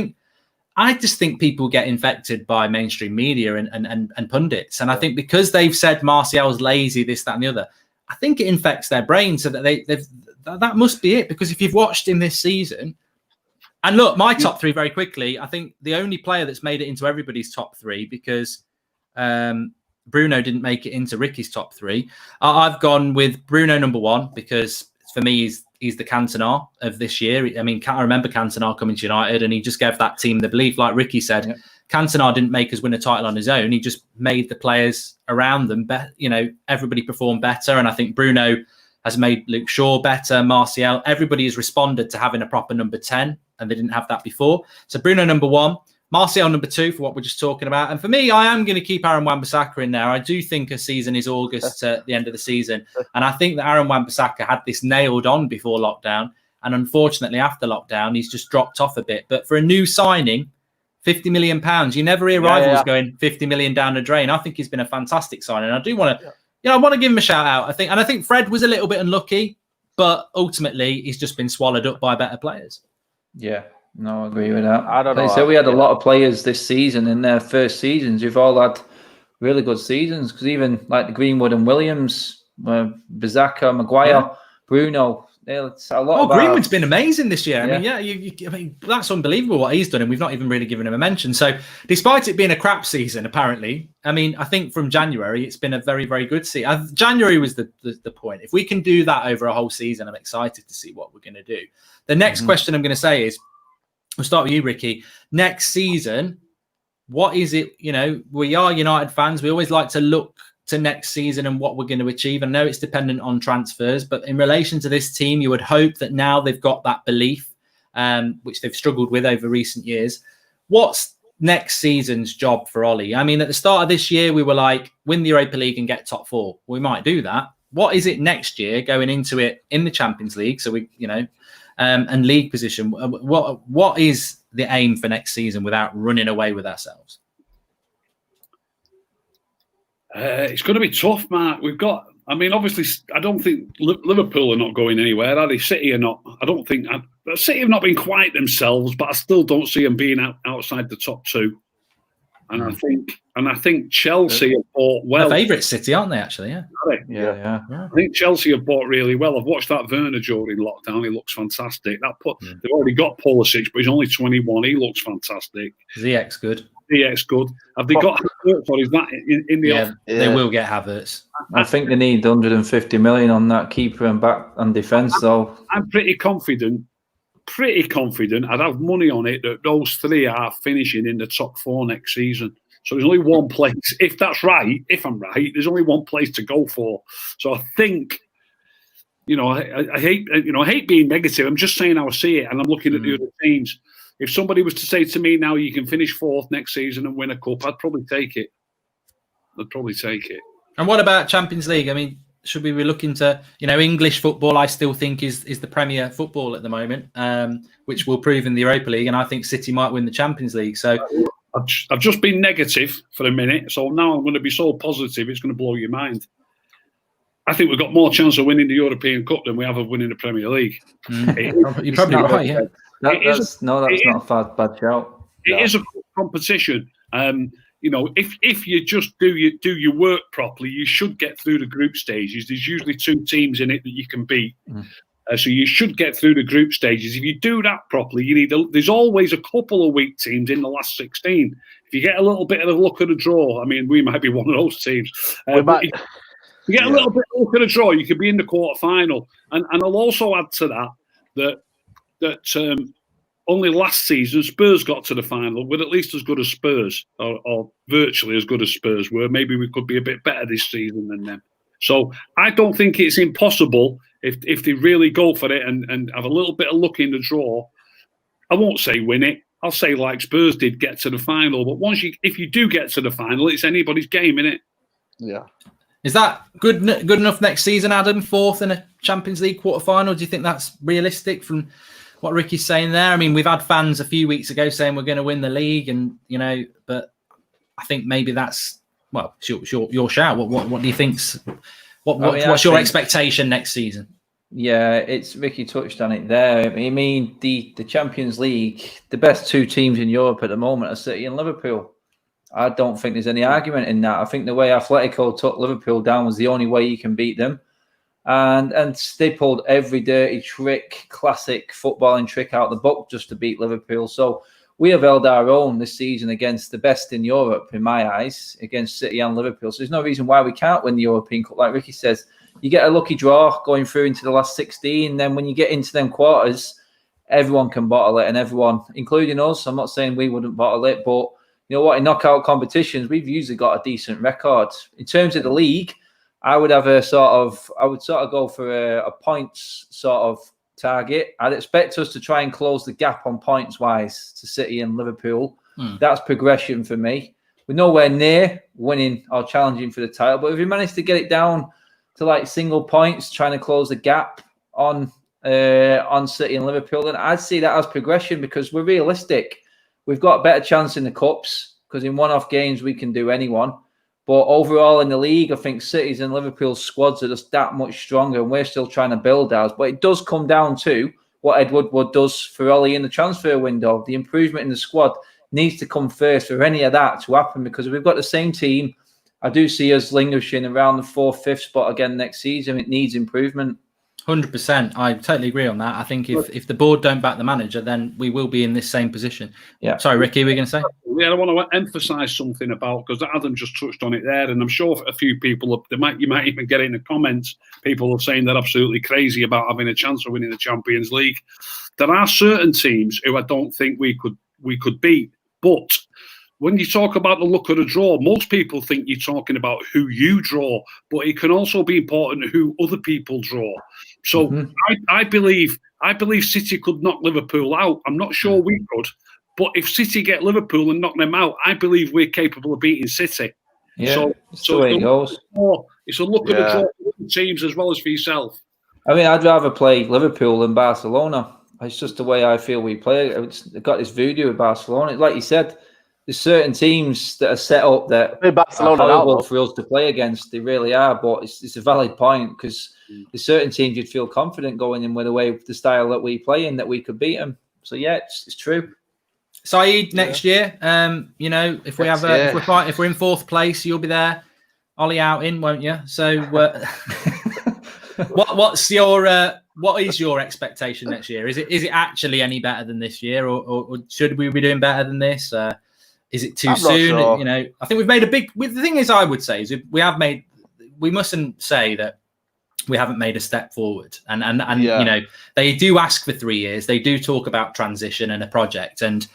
[SPEAKER 1] I just think people get infected by mainstream media and pundits. And I think because they've said Martial's lazy, this, that, and the other, I think it infects their brain so that that must be it. Because if you've watched him this season, and look, my top 3 very quickly, I think the only player that's made it into everybody's top 3, because Bruno didn't make it into Ricky's top 3. I've gone with Bruno number 1 because for me, he's the Cantona of this year. I mean, I remember Cantona coming to United and he just gave that team the belief, like Ricky said. Yeah. Cantona didn't make us win a title on his own. He just made the players around them better. You know, everybody performed better. And I think Bruno has made Luke Shaw better, Martial. Everybody has responded to having a proper number 10, and they didn't have that before. So Bruno number 1, Martial number 2 for what we're just talking about. And for me, I am going to keep Aaron Wan-Bissaka in there. I do think a season is August at the end of the season. And I think that Aaron Wan-Bissaka had this nailed on before lockdown. And unfortunately, after lockdown, he's just dropped off a bit. But for a new signing, £50 million. You never hear rivals going 50 million down the drain. I think he's been a fantastic signing. I do want to, I want to give him a shout out. I think Fred was a little bit unlucky, but ultimately he's just been swallowed up by better players.
[SPEAKER 2] Yeah, No, I agree with that.
[SPEAKER 4] I don't know.
[SPEAKER 2] Like I said, we had a lot of players this season in their first seasons who've all had really good seasons, because even like the Greenwood and Williams, Bizaka, Maguire, Bruno, it's a lot.
[SPEAKER 1] Greenwood's been amazing this year.
[SPEAKER 2] Yeah.
[SPEAKER 1] I mean, that's unbelievable what he's done, and we've not even really given him a mention. So, despite it being a crap season, apparently, I mean, I think from January it's been a very, very good season. January was the point. If we can do that over a whole season, I'm excited to see what we're going to do. The next question I'm going to say is, we'll start with you, Ricky. Next season, what is it? You know, we are United fans. We always like to look to next season and what we're going to achieve. I know it's dependent on transfers, but in relation to this team, you would hope that now they've got that belief, which they've struggled with over recent years. What's next season's job for Ollie? I mean, at the start of this year, we were like, win the Europa League and get top 4. We might do that. What is it next year going into it in the Champions League? So we, and league position. What is the aim for next season without running away with ourselves?
[SPEAKER 3] It's going to be tough, Mark. Obviously, I don't think Liverpool are not going anywhere, are they? City are not. I don't think City have not been quite themselves, but I still don't see them being outside the top 2. And I think Chelsea have bought well.
[SPEAKER 1] Their favourite City, aren't they? Actually, yeah.
[SPEAKER 2] Yeah.
[SPEAKER 3] I think Chelsea have bought really well. I've watched that Werner during lockdown. He looks fantastic. They've already got Pulisic, but he's only 21. He looks fantastic.
[SPEAKER 1] Ziyech's good.
[SPEAKER 3] Good. Have they got Havertz, or is that in the off?
[SPEAKER 1] They will get Havertz.
[SPEAKER 2] I think they need 150 million on that keeper and back and defence, though.
[SPEAKER 3] I'm pretty confident. I'd have money on it that those 3 are finishing in the top 4 next season. So there's only one place. If I'm right, there's only one place to go for. So I think, I hate being negative. I'm just saying how I see it, and I'm looking at the other teams. If somebody was to say to me now, you can finish 4th next season and win a cup, I'd probably take it.
[SPEAKER 1] And what about Champions League? I mean, should we be looking to, English football, I still think is the premier football at the moment, which will prove in the Europa League. And I think City might win the Champions League. So
[SPEAKER 3] I've just been negative for a minute. So now I'm going to be so positive, it's going to blow your mind. I think we've got more chance of winning the European Cup than we have of winning the Premier League.
[SPEAKER 1] You're probably right, yeah.
[SPEAKER 2] That's not a bad shout.
[SPEAKER 3] It is a competition. If you just do your work properly, you should get through the group stages. There's usually 2 teams in it that you can beat, so you should get through the group stages. If you do that properly, there's always a couple of weak teams in the last 16. If you get a little bit of the luck of the draw, I mean, we might be one of those teams. If you get a little bit of luck of the draw, you could be in the quarter-final. And I'll also add to that only last season Spurs got to the final with at least as good as Spurs, or virtually as good as Spurs were. Maybe we could be a bit better this season than them. So I don't think it's impossible if they really go for it and have a little bit of luck in the draw. I won't say win it. I'll say like Spurs did, get to the final. But if you do get to the final, it's anybody's game, innit?
[SPEAKER 4] Yeah.
[SPEAKER 1] Is that good enough next season, Adam? 4th in a Champions League quarter-final? Do you think that's realistic from what Ricky's saying there? I mean, we've had fans a few weeks ago saying we're going to win the league, and but I think maybe that's your shout. What do you think's what's your expectation next season?
[SPEAKER 2] Yeah, it's Ricky touched on it there. I mean, the Champions League, the best 2 teams in Europe at the moment are City and Liverpool. I don't think there's any argument in that. I think the way Atletico took Liverpool down was the only way you can beat them. And they pulled every dirty trick, classic footballing trick out of the book just to beat Liverpool. So we have held our own this season against the best in Europe, in my eyes, against City and Liverpool. So there's no reason why we can't win the European Cup. Like Ricky says, you get a lucky draw going through into the last 16. Then when you get into them quarters, everyone can bottle it, and everyone, including us. I'm not saying we wouldn't bottle it, but you know what? In knockout competitions, we've usually got a decent record. In terms of the league, I would go for a points sort of target. I'd expect us to try and close the gap on points wise to City and Liverpool. That's progression for me. We're nowhere near winning or challenging for the title, but if we manage to get it down to like single points, trying to close the gap on City and Liverpool, then I'd see that as progression, because we're realistic. We've got a better chance in the cups because in one-off games we can do anyone. But overall in the league, I think City's and Liverpool's squads are just that much stronger, and we're still trying to build ours. But it does come down to what Ed Woodward does for Ollie in the transfer window. The improvement in the squad needs to come first for any of that to happen, because if we've got the same team, I do see us languishing around the 4th, 5th spot again next season. It needs improvement.
[SPEAKER 1] 100%. I totally agree on that. I think if the board don't back the manager, then we will be in this same position.
[SPEAKER 2] Yeah.
[SPEAKER 1] Sorry, Ricky, were you going to say?
[SPEAKER 3] Yeah, I want to emphasise something about, because Adam just touched on it there, and I'm sure a few people, you might even get it in the comments, people are saying they're absolutely crazy about having a chance of winning the Champions League. There are certain teams who I don't think we could beat, but when you talk about the luck of the draw, most people think you're talking about who you draw, but it can also be important who other people draw. So I believe City could knock Liverpool out. I'm not sure we could, but if City get Liverpool and knock them out, I believe we're capable of beating City.
[SPEAKER 2] Yeah, it's the way it goes.
[SPEAKER 3] It's a look at the draw for the teams as well as for yourself.
[SPEAKER 2] I mean, I'd rather play Liverpool than Barcelona. It's just the way I feel we play. It's got this voodoo with Barcelona. Like you said, there's certain teams that are set up that are horrible for us to play against. They really are, but it's a valid point, because there's certain teams you'd feel confident going in with the style that we play in, that we could beat them. So yeah, it's true.
[SPEAKER 1] Saeed, next year, if we're in 4th place, you'll be there. Ollie out in, won't you? So, what is your expectation next year? Is it actually any better than this year, or should we be doing better than this? Is it too soon? Sure. I think we've made the thing is, I would say, is we mustn't say that we haven't made a step forward. And they do ask for 3 years. They do talk about transition and a project. And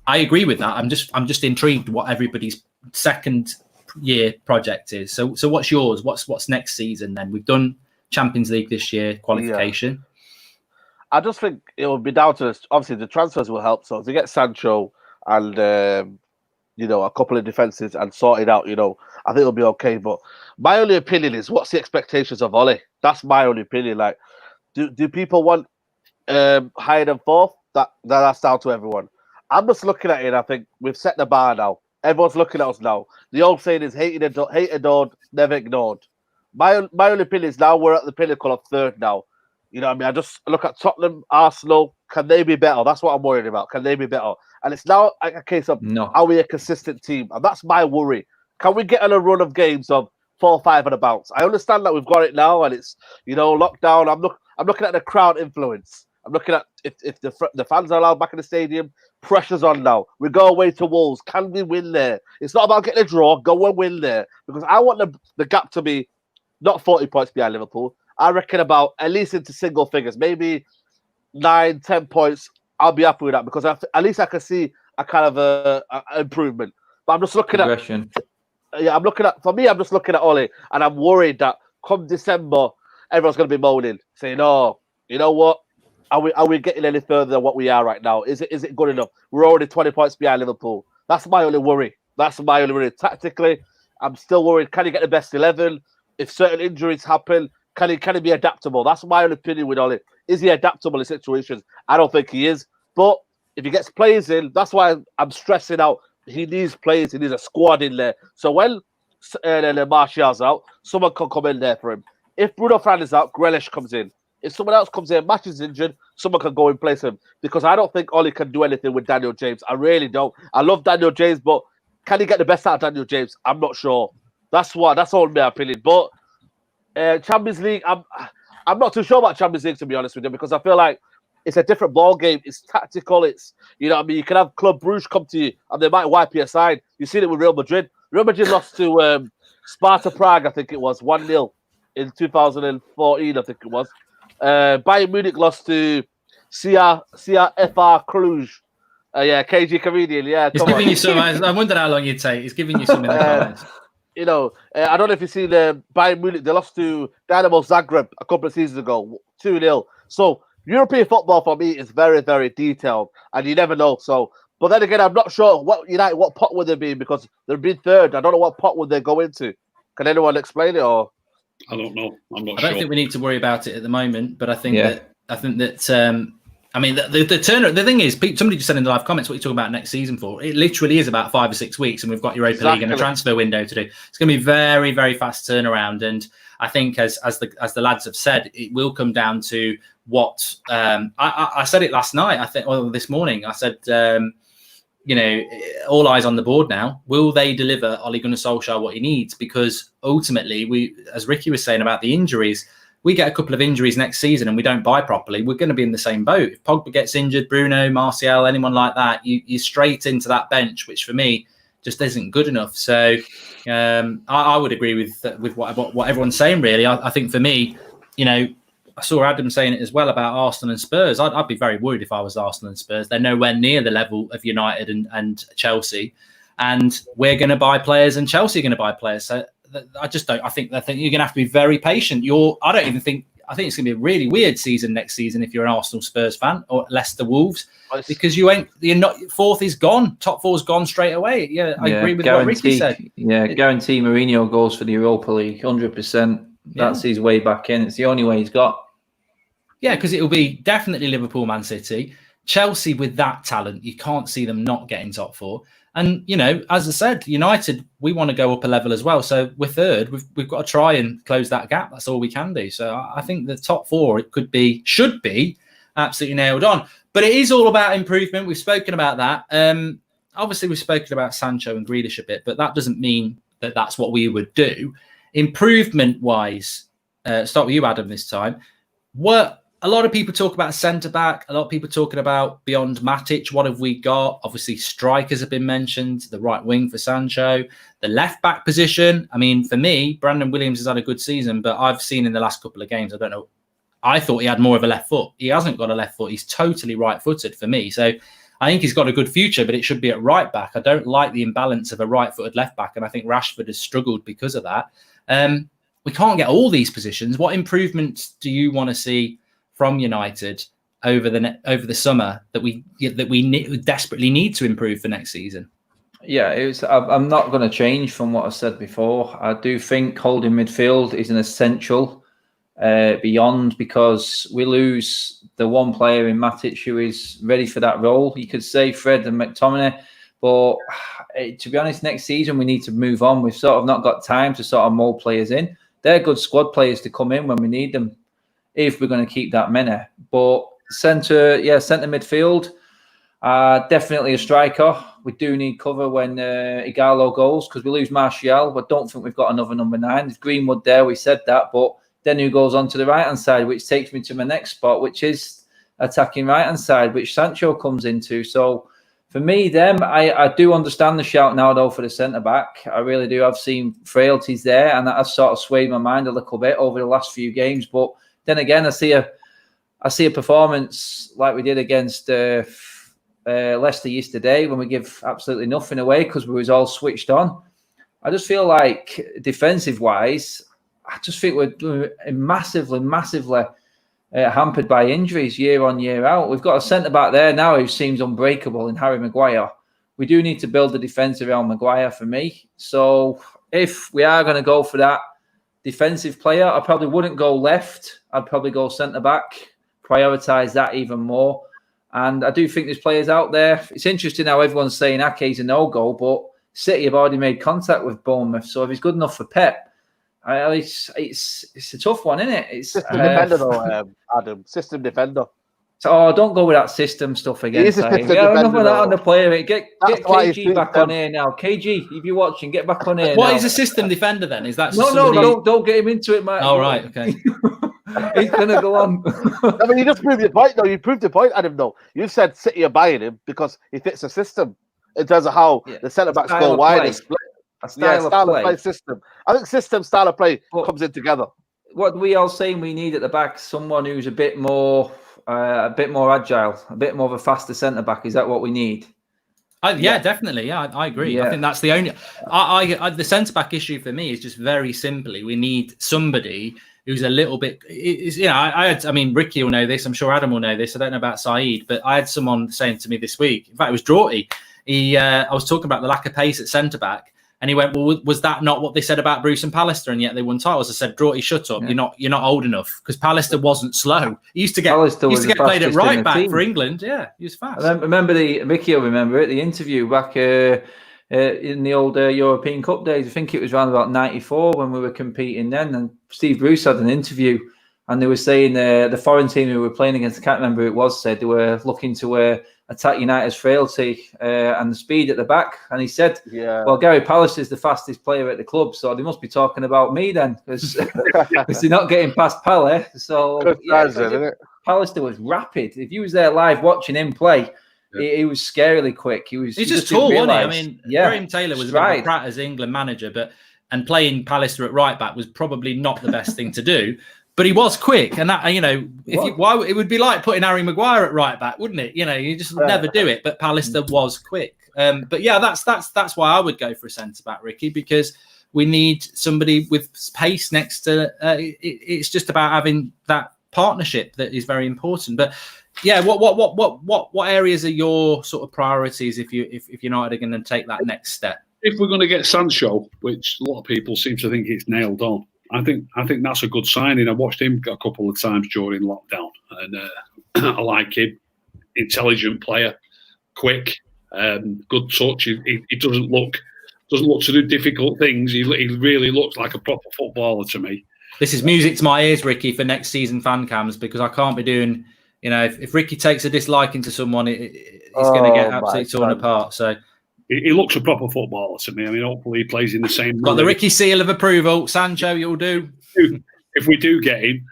[SPEAKER 1] I agree with that. I'm just intrigued what everybody's second year project is. So what's yours? What's next season then? We've done Champions League this year, qualification.
[SPEAKER 4] I just think it will be down to this. Obviously the transfers will help. So to get Sancho and a couple of defenses and sort it out, I think it'll be okay. But my only opinion is, what's the expectations of Ollie? That's my only opinion. Like, do people want higher than 4th? That's down to everyone. I'm just looking at it. I think we've set the bar now. Everyone's looking at us now. The old saying is, hate adored, never ignored. My only opinion is, now we're at the pinnacle of 3rd now. I just look at Tottenham, Arsenal. Can they be better? That's what I'm worried about. Can they be better? And it's now a case of, are we a consistent team? And that's my worry. Can we get on a run of games of 4 or 5 on a bounce? I understand that we've got it now, and it's lockdown. I'm looking at the crowd influence. I'm looking at if the fans are allowed back in the stadium. Pressure's on now. We go away to Wolves. Can we win there? It's not about getting a draw. Go and win there, because I want the gap to be not 40 points behind Liverpool. I reckon about at least into single figures, maybe 9, 10 points. I'll be happy with that, because at least I can see a kind of a improvement. But I'm just looking at for me, I'm just looking at Ollie, and I'm worried that come December, everyone's going to be moaning, saying, "Oh, you know what? Are we getting any further than what we are right now? Is it good enough? We're already 20 points behind Liverpool." That's my only worry. Tactically, I'm still worried. Can he get the best 11? If certain injuries happen, can he be adaptable? That's my only opinion with Ollie. Is he adaptable in situations? I don't think he is. But if he gets players in, that's why I'm stressing out. He needs players. He needs a squad in there. So when Martial's out, someone can come in there for him. If Bruno Fernandes is out, Grealish comes in. If someone else comes in, Match is injured, someone can go and place him. Because I don't think Ollie can do anything with Daniel James. I really don't. I love Daniel James, but can he get the best out of Daniel James? I'm not sure. That's all my opinion. But Champions League, I'm not too sure about Champions League, to be honest with you, because I feel like it's a different ball game. It's tactical. It's, you can have Club Brugge come to you and they might wipe you aside. You've seen it with Real Madrid. Real Madrid lost to Sparta Prague, I think it was, 1-0 in 2014, I think it was. Bayern Munich lost to CFR Cluj. KG Comedian. Yeah,
[SPEAKER 1] it's giving you some. I wondered how long you'd take. It's giving you some in the comments.
[SPEAKER 4] I don't know if you've seen Bayern Munich. They lost to Dynamo Zagreb a couple of seasons ago, 2-0. So European football for me is very, very detailed, and you never know. So, but then again, I'm not sure what pot would they be, because they've been 3rd. I don't know what pot would they go into. Can anyone explain it? Or
[SPEAKER 3] I don't know. I'm not
[SPEAKER 1] sure. I don't think we need to worry about it at the moment, but I think that I mean, the turn. The thing is, somebody just said in the live comments, what you're talking about next season for. It literally is about 5 or 6 weeks, and we've got Europa League and a transfer window to do. It's going to be very, very fast turnaround. And I think, as the lads have said, it will come down to what I said it last night. I think, or this morning, I said, all eyes on the board now. Will they deliver Ole Gunnar Solskjaer what he needs? Because ultimately, as Ricky was saying about the injuries, we get a couple of injuries next season and we don't buy properly, we're going to be in the same boat. If Pogba gets injured, Bruno, Martial, anyone like that, you're straight into that bench, which for me just isn't good enough. So I would agree with what everyone's saying, really. I think for me, I saw Adam saying it as well about Arsenal and Spurs. I'd be very worried if I was Arsenal and Spurs. They're nowhere near the level of United and Chelsea. And we're going to buy players and Chelsea are going to buy players. So I just don't. I think you're going to have to be very patient. I think it's going to be a really weird season next season if you're an Arsenal Spurs fan or Leicester Wolves, because you're not. Fourth is gone. Top four's gone straight away. Yeah, I agree with what Ricky said.
[SPEAKER 2] Yeah, guarantee Mourinho goes for the Europa League, 100%. That's his way back in. It's the only way he's got.
[SPEAKER 1] Yeah, because it'll be definitely Liverpool, Man City, Chelsea. With that talent, you can't see them not getting top four. And, as I said, United, we want to go up a level as well. So we're third. We've got to try and close that gap. That's all we can do. So I think the top four, should be absolutely nailed on. But it is all about improvement. We've spoken about that. Obviously, we've spoken about Sancho and Grealish a bit, but that doesn't mean that that's what we would do. Improvement-wise, start with you, Adam, this time. A lot of people talk about centre-back. A lot of people talking about beyond Matic. What have we got? Obviously, strikers have been mentioned. The right wing for Sancho. The left-back position. I mean, for me, Brandon Williams has had a good season, but I've seen in the last couple of games, I don't know. I thought he had more of a left foot. He hasn't got a left foot. He's totally right-footed for me. So I think he's got a good future, but it should be at right-back. I don't like the imbalance of a right-footed left-back, and I think Rashford has struggled because of that. We can't get all these positions. What improvements do you want to see from United over the summer that we desperately need to improve for next season?
[SPEAKER 2] Yeah, I'm not going to change from what I said before. I do think holding midfield is an essential beyond, because we lose the one player in Matic who is ready for that role. You could say Fred and McTominay, but to be honest, next season we need to move on. We've sort of not got time to sort of mold players in. They're good squad players to come in when we need them, if we're going to keep that many. But centre midfield, definitely a striker. We do need cover when Igalo goes, because we lose Martial, but don't think we've got another number 9. There's Greenwood there, we said that, but then who goes on to the right-hand side, which takes me to my next spot, which is attacking right-hand side, which Sancho comes into. So for me, I do understand the shout now, though, for the centre-back. I really do. I've seen frailties there, and that has sort of swayed my mind a little bit over the last few games, but then again, I see a performance like we did against Leicester yesterday, when we give absolutely nothing away because we was all switched on. I just feel like defensive-wise, I just think we're massively hampered by injuries year on, year out. We've got a centre-back there now who seems unbreakable in Harry Maguire. We do need to build the defence around Maguire for me. So if we are going to go for that defensive player, I probably wouldn't go left. I'd probably go centre-back, prioritise that even more. And I do think there's players out there. It's interesting how everyone's saying Ake's a no-go, but City have already made contact with Bournemouth. So if he's good enough for Pep, it's a tough one, isn't it? It's
[SPEAKER 4] system defender, though, Adam. System defender.
[SPEAKER 2] So don't go with that system stuff again.
[SPEAKER 4] Enough of
[SPEAKER 2] that on the player. Get KG back on here now. KG, if you're watching, get back on here.
[SPEAKER 1] What is a system defender then? Is that
[SPEAKER 2] don't get him into it, mate.
[SPEAKER 1] Oh, right, okay.
[SPEAKER 2] He's gonna go on.
[SPEAKER 4] I mean, you just proved your point, though. You proved your point, Adam. Though you said City are buying him because he fits the system in terms of how the centre backs go wide and split. Style of play system. I think style of play comes in together.
[SPEAKER 2] What we all saying we need at the back, someone who's a bit more agile, a bit more of a faster centre back. Is that what we need?
[SPEAKER 1] Definitely. Yeah, I agree. I think that's the only. The centre back issue for me is just very simply we need somebody who's a little bit. I mean, Ricky will know this. I'm sure Adam will know this. I don't know about Saeed, but I had someone saying to me this week. In fact, it was Draughty. I was talking about the lack of pace at centre back. And he went, well, was that not what they said about Bruce and Pallister? And yet they won titles. I said, Draughty, shut up. Yeah. You're not old enough, because Pallister wasn't slow. He used to get played at right back for England. Yeah, he was fast.
[SPEAKER 2] I remember Ricky will remember it, the interview back in the old European Cup days. I think it was around about 94 when we were competing then. And Steve Bruce had an interview, and they were saying the foreign team who were playing against, I can't remember who it was, said they were looking to attack United's frailty and the speed at the back. And he said, well, Gary Pallister is the fastest player at the club, so they must be talking about me then, because they're not getting past Pally. So Pallister was rapid. If you was there live watching him play, he was scarily quick. He's
[SPEAKER 1] just tall, wasn't he? I mean, Graham Taylor was a bit of a prat as England manager, and playing Pallister at right back was probably not the best thing to do. But he was quick, and that it would be like putting Harry Maguire at right back, wouldn't it? You just would never do it. But Pallister was quick. But yeah, that's why I would go for a centre back, Ricky, because we need somebody with pace next to. It's just about having that partnership that is very important. But yeah, what areas are your sort of priorities if United are going to take that next step?
[SPEAKER 3] If we're going to get Sancho, which a lot of people seem to think it's nailed on, I think that's a good signing. I watched him a couple of times during lockdown, and I like him. Intelligent player, quick, good touch. He doesn't look to do difficult things. He really looks like a proper footballer to me.
[SPEAKER 1] This is music to my ears, Ricky, for next season fan cams, because I can't be doing. If Ricky takes a disliking to someone, he's going to get absolutely torn apart. So.
[SPEAKER 3] He looks a proper footballer to me. I mean, hopefully he plays in the same.
[SPEAKER 1] Got the Ricky seal of approval. Sancho, you'll do.
[SPEAKER 3] If we do get him.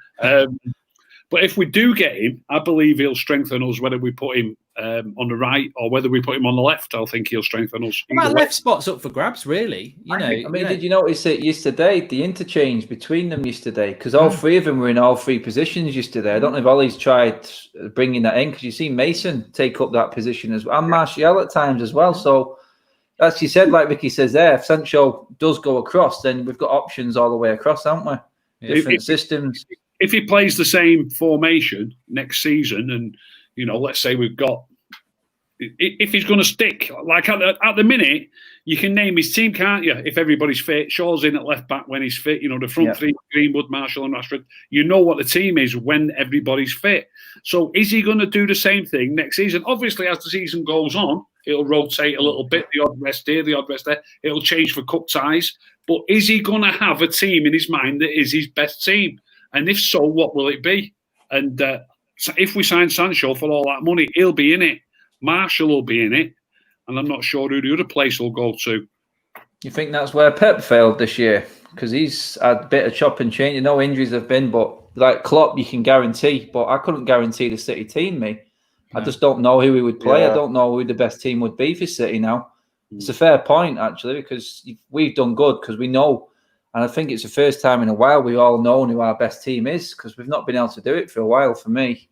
[SPEAKER 3] But if we do get him, I believe he'll strengthen us, whether we put him on the right or whether we put him on the left. I think he'll strengthen us.
[SPEAKER 1] That left spot's up for grabs, really.
[SPEAKER 2] Did you notice it yesterday, the interchange between them yesterday? Because all three of them were in all three positions yesterday. I don't know if Ollie's tried bringing that in, because you see Mason take up that position as well, and Martial at times as well. So, as you said, like Ricky says there, if Sancho does go across, then we've got options all the way across, haven't we? Different systems.
[SPEAKER 3] If he plays the same formation next season, and let's say we've got, if he's going to stick, like at the minute, you can name his team, can't you? If everybody's fit, Shaw's in at left back when he's fit. The front three: Greenwood, Marshall, and Rashford. You know what the team is when everybody's fit. So, is he going to do the same thing next season? Obviously, as the season goes on, it'll rotate a little bit. The odd rest here, the odd rest there. It'll change for cup ties. But is he going to have a team in his mind that is his best team? And if so, what will it be? And if we sign Sancho for all that money, he'll be in it. Marshall will be in it. And I'm not sure who the other place will go to.
[SPEAKER 2] You think that's where Pep failed this year? Because he's had a bit of chop and change. Injuries have been, but like Klopp, you can guarantee. But I couldn't guarantee the City team, me. I just don't know who he would play. I don't know who the best team would be for City now. It's a fair point, actually, because we've done good because we know. And I think it's the first time in a while we all know who our best team is, because we've not been able to do it for a while. For me,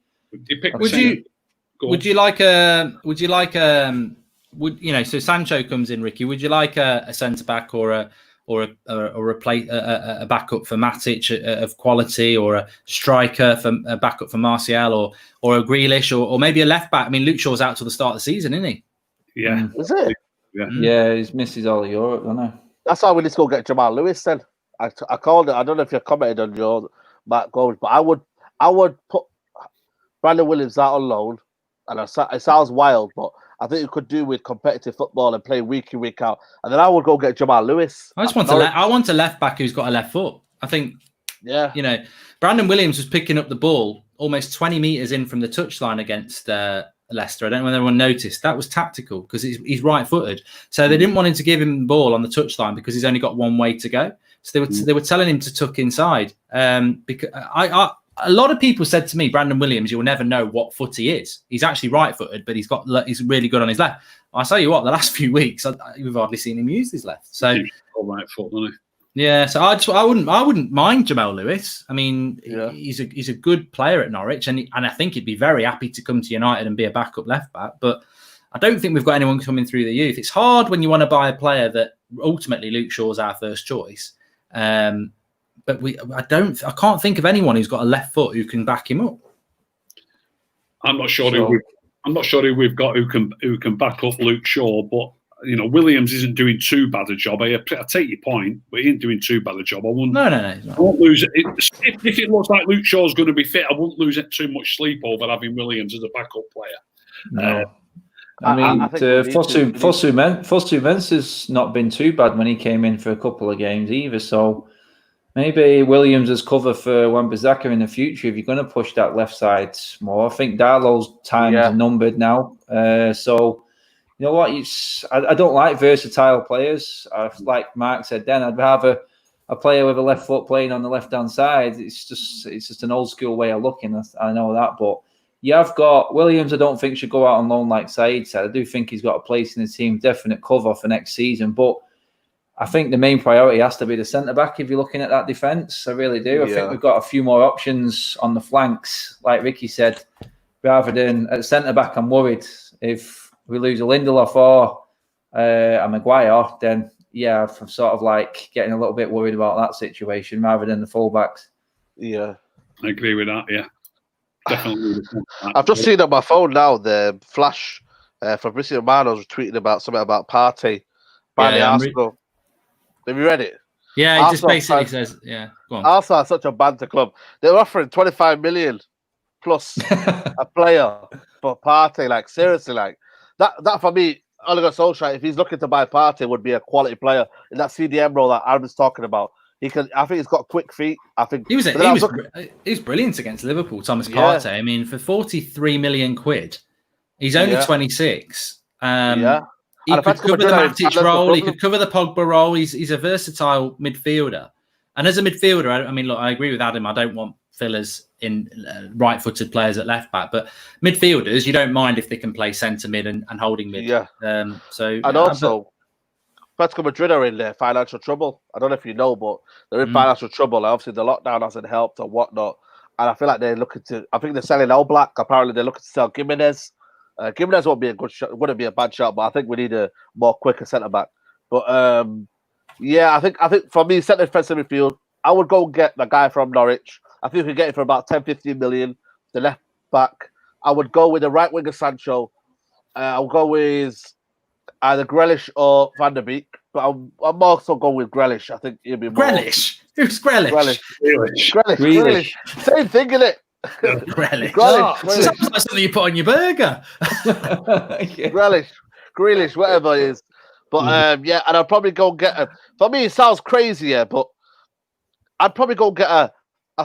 [SPEAKER 2] so Sancho comes in, Ricky. Would you like a centre back or a backup for Matic of quality, or a striker for a backup for Martial, or a Grealish, or maybe a left back? I mean, Luke Shaw's out till the start of the season, isn't he?
[SPEAKER 3] Yeah,
[SPEAKER 4] is it?
[SPEAKER 2] Yeah, he's misses all of Europe, don't I?
[SPEAKER 4] That's why we need to go get Jamal Lewis then. I called it. I don't know if you commented on your Matt Goldbridge, but I would put Brandon Williams out on loan, and it sounds wild, but I think you could do with competitive football and play week in, week out, and then I would go get Jamal Lewis.
[SPEAKER 1] I want a left back who's got a left foot. I think, Brandon Williams was picking up the ball almost 20 metres in from the touchline against Leicester. I don't know whether everyone noticed. That was tactical because he's right-footed. So they didn't want him to give him the ball on the touchline because he's only got one way to go. So they were telling him to tuck inside. Because a lot of people said to me, Brandon Williams, you'll never know what foot he is. He's actually right-footed, but he's really good on his left. I'll tell you what, the last few weeks, we've hardly seen him use his left. So
[SPEAKER 3] right foot, doesn't he?
[SPEAKER 1] Yeah, so I wouldn't mind Jamal Lewis. I mean, he's a good player at Norwich, and I think he'd be very happy to come to United and be a backup left back. But I don't think we've got anyone coming through the youth. It's hard when you want to buy a player that ultimately Luke Shaw's our first choice. But I can't think of anyone who's got a left foot who can back him up.
[SPEAKER 3] I'm not sure who we've got who can back up Luke Shaw, but Williams isn't doing too bad a job. I take your point, but he ain't doing too bad a job. I wouldn't.
[SPEAKER 1] No.
[SPEAKER 3] I won't lose it. If it looks like Luke Shaw's going to be fit, I won't lose it too much sleep over having Williams as a backup player.
[SPEAKER 2] No. Fosu Mensah's not been too bad when he came in for a couple of games either. So Maybe Williams as cover for Wan-Bissaka in the future if you're going to push that left side more. I think Darlow's times are numbered now. So, you know what? I don't like versatile players. Like Mark said then, I'd rather a player with a left foot playing on the left-hand side. It's just an old school way of looking. I know that. But you have got Williams, I don't think should go out on loan like Saeed said. I do think he's got a place in the team, definite cover for next season. But I think the main priority has to be the centre-back if you're looking at that defence. I really do. I think we've got a few more options on the flanks, like Ricky said, rather than at centre-back. I'm worried if we lose a Lindelof or a Maguire, then, yeah, I'm sort of like getting a little bit worried about that situation rather than the full-backs.
[SPEAKER 4] Yeah.
[SPEAKER 3] I agree with that, yeah. Definitely.
[SPEAKER 4] I've just seen on my phone now the flash Fabrizio Romano's tweeting about something about Partey by the Arsenal. Have you read it?
[SPEAKER 1] Yeah, he just basically says, yeah, go on.
[SPEAKER 4] Arsenal are such a banter club. They're offering 25 million plus a player for Partey. Like, seriously, like that for me, Ole Gunnar Solskjaer, if he's looking to buy Partey, would be a quality player in that CDM role that Aaron's talking about. I think he's got quick feet. I think
[SPEAKER 1] he was brilliant against Liverpool, Thomas Partey. I mean, for 43 million quid, he's only 26. He could cover the Matic role. He could cover the Pogba role. He's a versatile midfielder. And as a midfielder, I mean, look, I agree with Adam. I don't want fillers in right-footed players at left back, but midfielders, you don't mind if they can play centre mid and holding mid.
[SPEAKER 4] Yeah. Also, Atletico Madrid are in financial trouble. I don't know if you know, but they're in financial trouble. Obviously, the lockdown hasn't helped or whatnot. And I feel like they're looking to. I think they're selling All Black. Apparently, they're looking to sell Gimenez. Gimenez won't be a good shot, wouldn't be a bad shot, but I think we need a more quicker centre back. But I think for me, centre defensive midfield, I would go and get the guy from Norwich. I think we could get it for about 10-15 million. The left back, I would go with the right winger Sancho. I'll go with either Grealish or Van der Beek, but I'm also going with Grealish. I think he'll be more.
[SPEAKER 1] Grealish? Who's Grealish?
[SPEAKER 4] Grealish. Same thing, innit?
[SPEAKER 1] Grealish. Sounds like something you put on your burger.
[SPEAKER 4] Grealish, whatever it is. But and I'll probably go and get for me, it sounds crazy, but I'd probably go and get a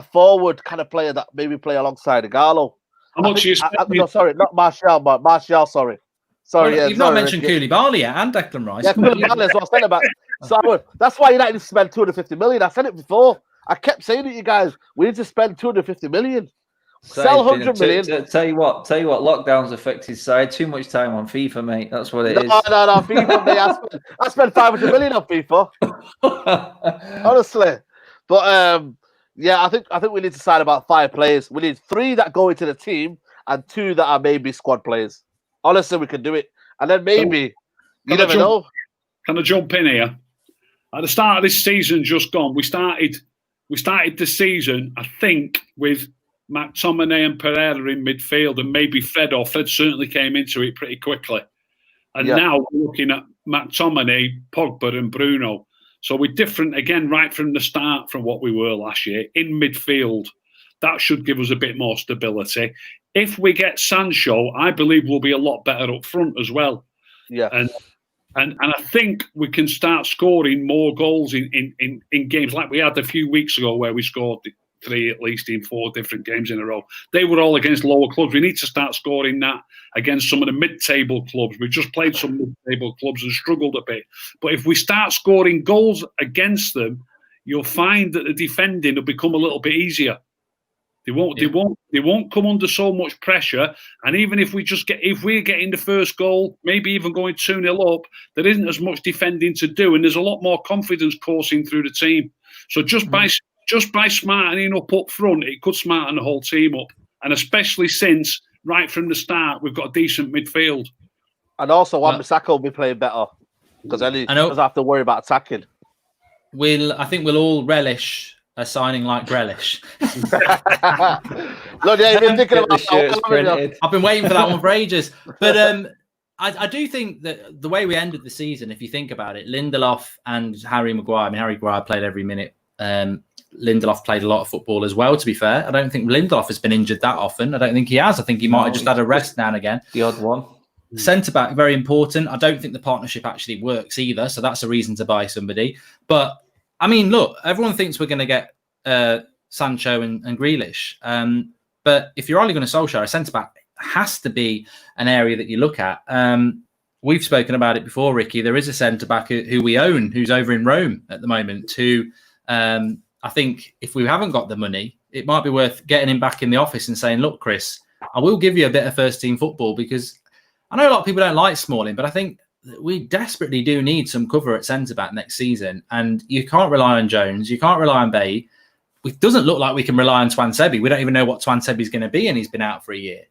[SPEAKER 4] forward kind of player that maybe play alongside Igalo.
[SPEAKER 3] How much you
[SPEAKER 4] no, sorry, not Martial, but Martial, sorry.
[SPEAKER 1] Well, you've not mentioned Koulibaly yet and Declan Rice.
[SPEAKER 4] Yeah, Koulibaly is what I said about. So that's why United need to spend 250 million. I said it before. I kept saying it, you guys. We need to spend 250 million. Sell 100 million.
[SPEAKER 2] Tell you what, lockdown's affected side. Too much time on FIFA, mate. That's what it is.
[SPEAKER 4] No, FIFA, mate. I spent 500 million on FIFA. Honestly. But I think we need to sign about 5 players. We need 3 that go into the team and 2 that are maybe squad players. Honestly, we can do it. And then maybe, you never know.
[SPEAKER 3] Can I jump in here? At the start of this season just gone, we started the season, I think, with McTominay and Pereira in midfield and maybe Fred certainly came into it pretty quickly. And now we're looking at McTominay, Pogba and Bruno. So we're different again right from the start from what we were last year in midfield. That should give us a bit more stability. If we get Sancho, I believe we'll be a lot better up front as well.
[SPEAKER 4] Yeah.
[SPEAKER 3] And I think we can start scoring more goals in games like we had a few weeks ago where we scored 3 at least in 4 different games in a row. They were all against lower clubs. We need to start scoring that against some of the mid-table clubs. We've just played some mid-table clubs and struggled a bit. But if we start scoring goals against them, you'll find that the defending will become a little bit easier. They won't come under so much pressure. And even if we're getting the first goal, maybe even going 2-0 up, there isn't as much defending to do, and there's a lot more confidence coursing through the team. So just by smartening up front, it could smarten the whole team up. And especially since right from the start we've got a decent midfield.
[SPEAKER 4] And also Wan-Bissaka will be playing better because then he doesn't have to worry about attacking.
[SPEAKER 1] I think we'll all relish a signing like Grealish.
[SPEAKER 4] Look, you've been thinking about that.
[SPEAKER 1] I've been waiting for that one for ages. But I do think that the way we ended the season, if you think about it, Lindelof and Harry Maguire. I mean, Harry Maguire played every minute. Lindelof played a lot of football as well, to be fair. I don't think Lindelof has been injured that often. I don't think he has. I think he might have just had a rest now and again.
[SPEAKER 2] The odd one.
[SPEAKER 1] Centre-back, very important. I don't think the partnership actually works either, so that's a reason to buy somebody. But I mean, look, everyone thinks we're going to get Sancho and Grealish. But if you're only going to Solskjaer, a centre-back has to be an area that you look at. We've spoken about it before, Ricky. There is a centre-back who we own, who's over in Rome at the moment, who I think if we haven't got the money, it might be worth getting him back in the office and saying, look, Chris, I will give you a bit of first-team football, because I know a lot of people don't like Smalling, but I think we desperately do need some cover at centre-back next season. And you can't rely on Jones. You can't rely on Bay. It doesn't look like we can rely on Twansebi. We don't even know what Twansebi is going to be, and he's been out for a year.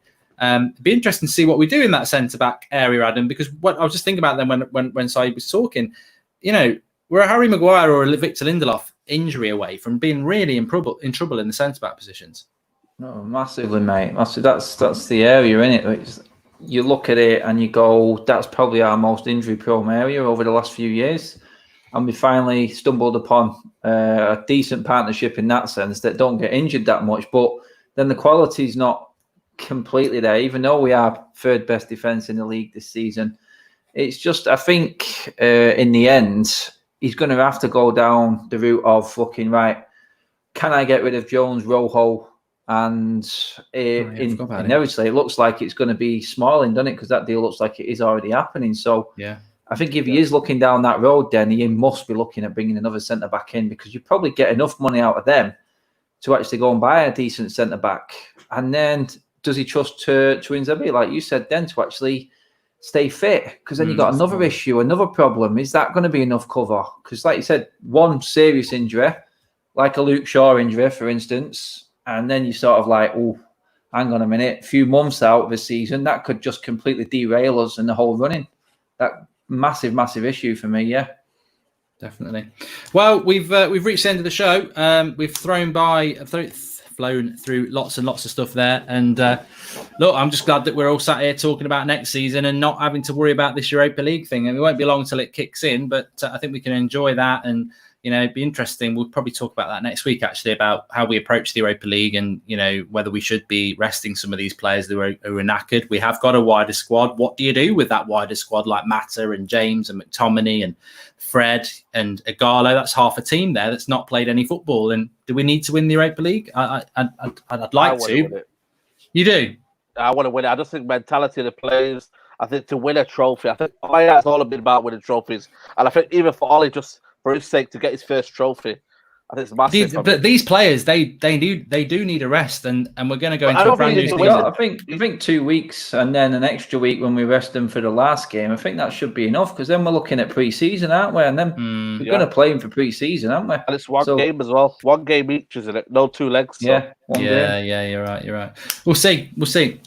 [SPEAKER 1] It'd be interesting to see what we do in that centre-back area, Adam, because what I was just thinking about then when Saeed was talking, we're a Harry Maguire or a Victor Lindelof injury away from being really in trouble in the centre-back positions.
[SPEAKER 2] No, massively, mate. Massive. That's the area, isn't it? You look at it and you go, that's probably our most injury-prone area over the last few years. And we finally stumbled upon a decent partnership in that sense that don't get injured that much. But then the quality's not completely there, even though we are third best defence in the league this season. It's just, I think, in the end, he's going to have to go down the route of looking, right, can I get rid of Jones, Rojo, and inevitably it looks like it's going to be Smalling, doesn't it? Because that deal looks like it is already happening. So
[SPEAKER 1] yeah,
[SPEAKER 2] I think if he is looking down that road, then he must be looking at bringing another centre back in, because you probably get enough money out of them to actually go and buy a decent centre back. And then does he trust Twansebi, like you said, then to actually stay fit? Because then you've got another issue, another problem. Is that going to be enough cover? Because like you said, one serious injury, like a Luke Shaw injury, for instance, and then you sort of like, oh, hang on a minute, a few months out of the season, that could just completely derail us and the whole running. That massive issue for me, yeah.
[SPEAKER 1] Definitely. Well, we've reached the end of the show. We've flown through lots and lots of stuff there. And look, I'm just glad that we're all sat here talking about next season and not having to worry about this Europa League thing. And it won't be long till it kicks in, but I think we can enjoy that. And, it'd be interesting. We'll probably talk about that next week, actually, about how we approach the Europa League and, whether we should be resting some of these players who are knackered. We have got a wider squad. What do you do with that wider squad, like Mata and James and McTominay and Fred and Igalo? That's half a team there that's not played any football. And do we need to win the Europa League? I'd like to. You do?
[SPEAKER 4] I want to win it. I just think mentality of the players. I think to win a trophy, I think it's all a bit about winning trophies. And I think even for Ollie, just for his sake, to get his first trophy, I think it's massive.
[SPEAKER 1] But these players, they do need a rest, and we're going to go into a brand new season.
[SPEAKER 2] I think 2 weeks and then an extra week when we rest them for the last game. I think that should be enough, because then we're looking at pre-season, aren't we? And then we're going to play them for pre-season, aren't we?
[SPEAKER 4] And it's one game as well. One game each, isn't it? No 2 legs. So.
[SPEAKER 1] Yeah, you're right. We'll see.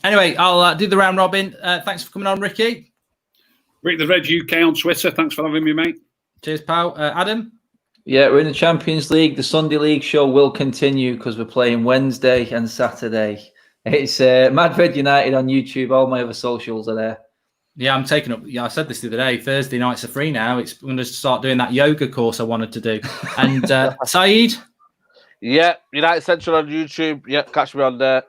[SPEAKER 1] Anyway, I'll do the round robin. Thanks for coming on, Ricky.
[SPEAKER 3] Rick the Red UK on Twitter. Thanks for having me, mate.
[SPEAKER 1] Cheers, pal. Adam?
[SPEAKER 2] Yeah, we're in the Champions League. The Sunday League show will continue because we're playing Wednesday and Saturday. It's Madrid United on YouTube. All my other socials are there.
[SPEAKER 1] Yeah, I'm taking up. Yeah, I said this the other day. Thursday nights are free now. I'm going to start doing that yoga course I wanted to do. And Saeed?
[SPEAKER 4] Yeah, United Central on YouTube. Yeah, catch me on there.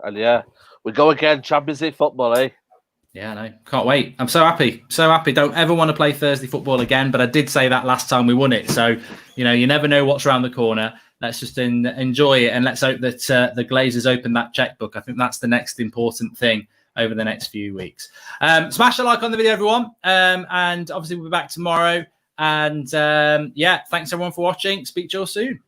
[SPEAKER 4] And yeah, we go again. Champions League football, eh?
[SPEAKER 1] Yeah, I know. Can't wait. I'm so happy. So happy. Don't ever want to play Thursday football again, but I did say that last time we won it. So, you never know what's around the corner. Let's just enjoy it, and let's hope that the Glazers open that checkbook. I think that's the next important thing over the next few weeks. Smash a like on the video, everyone. And obviously we'll be back tomorrow. And thanks everyone for watching. Speak to you all soon.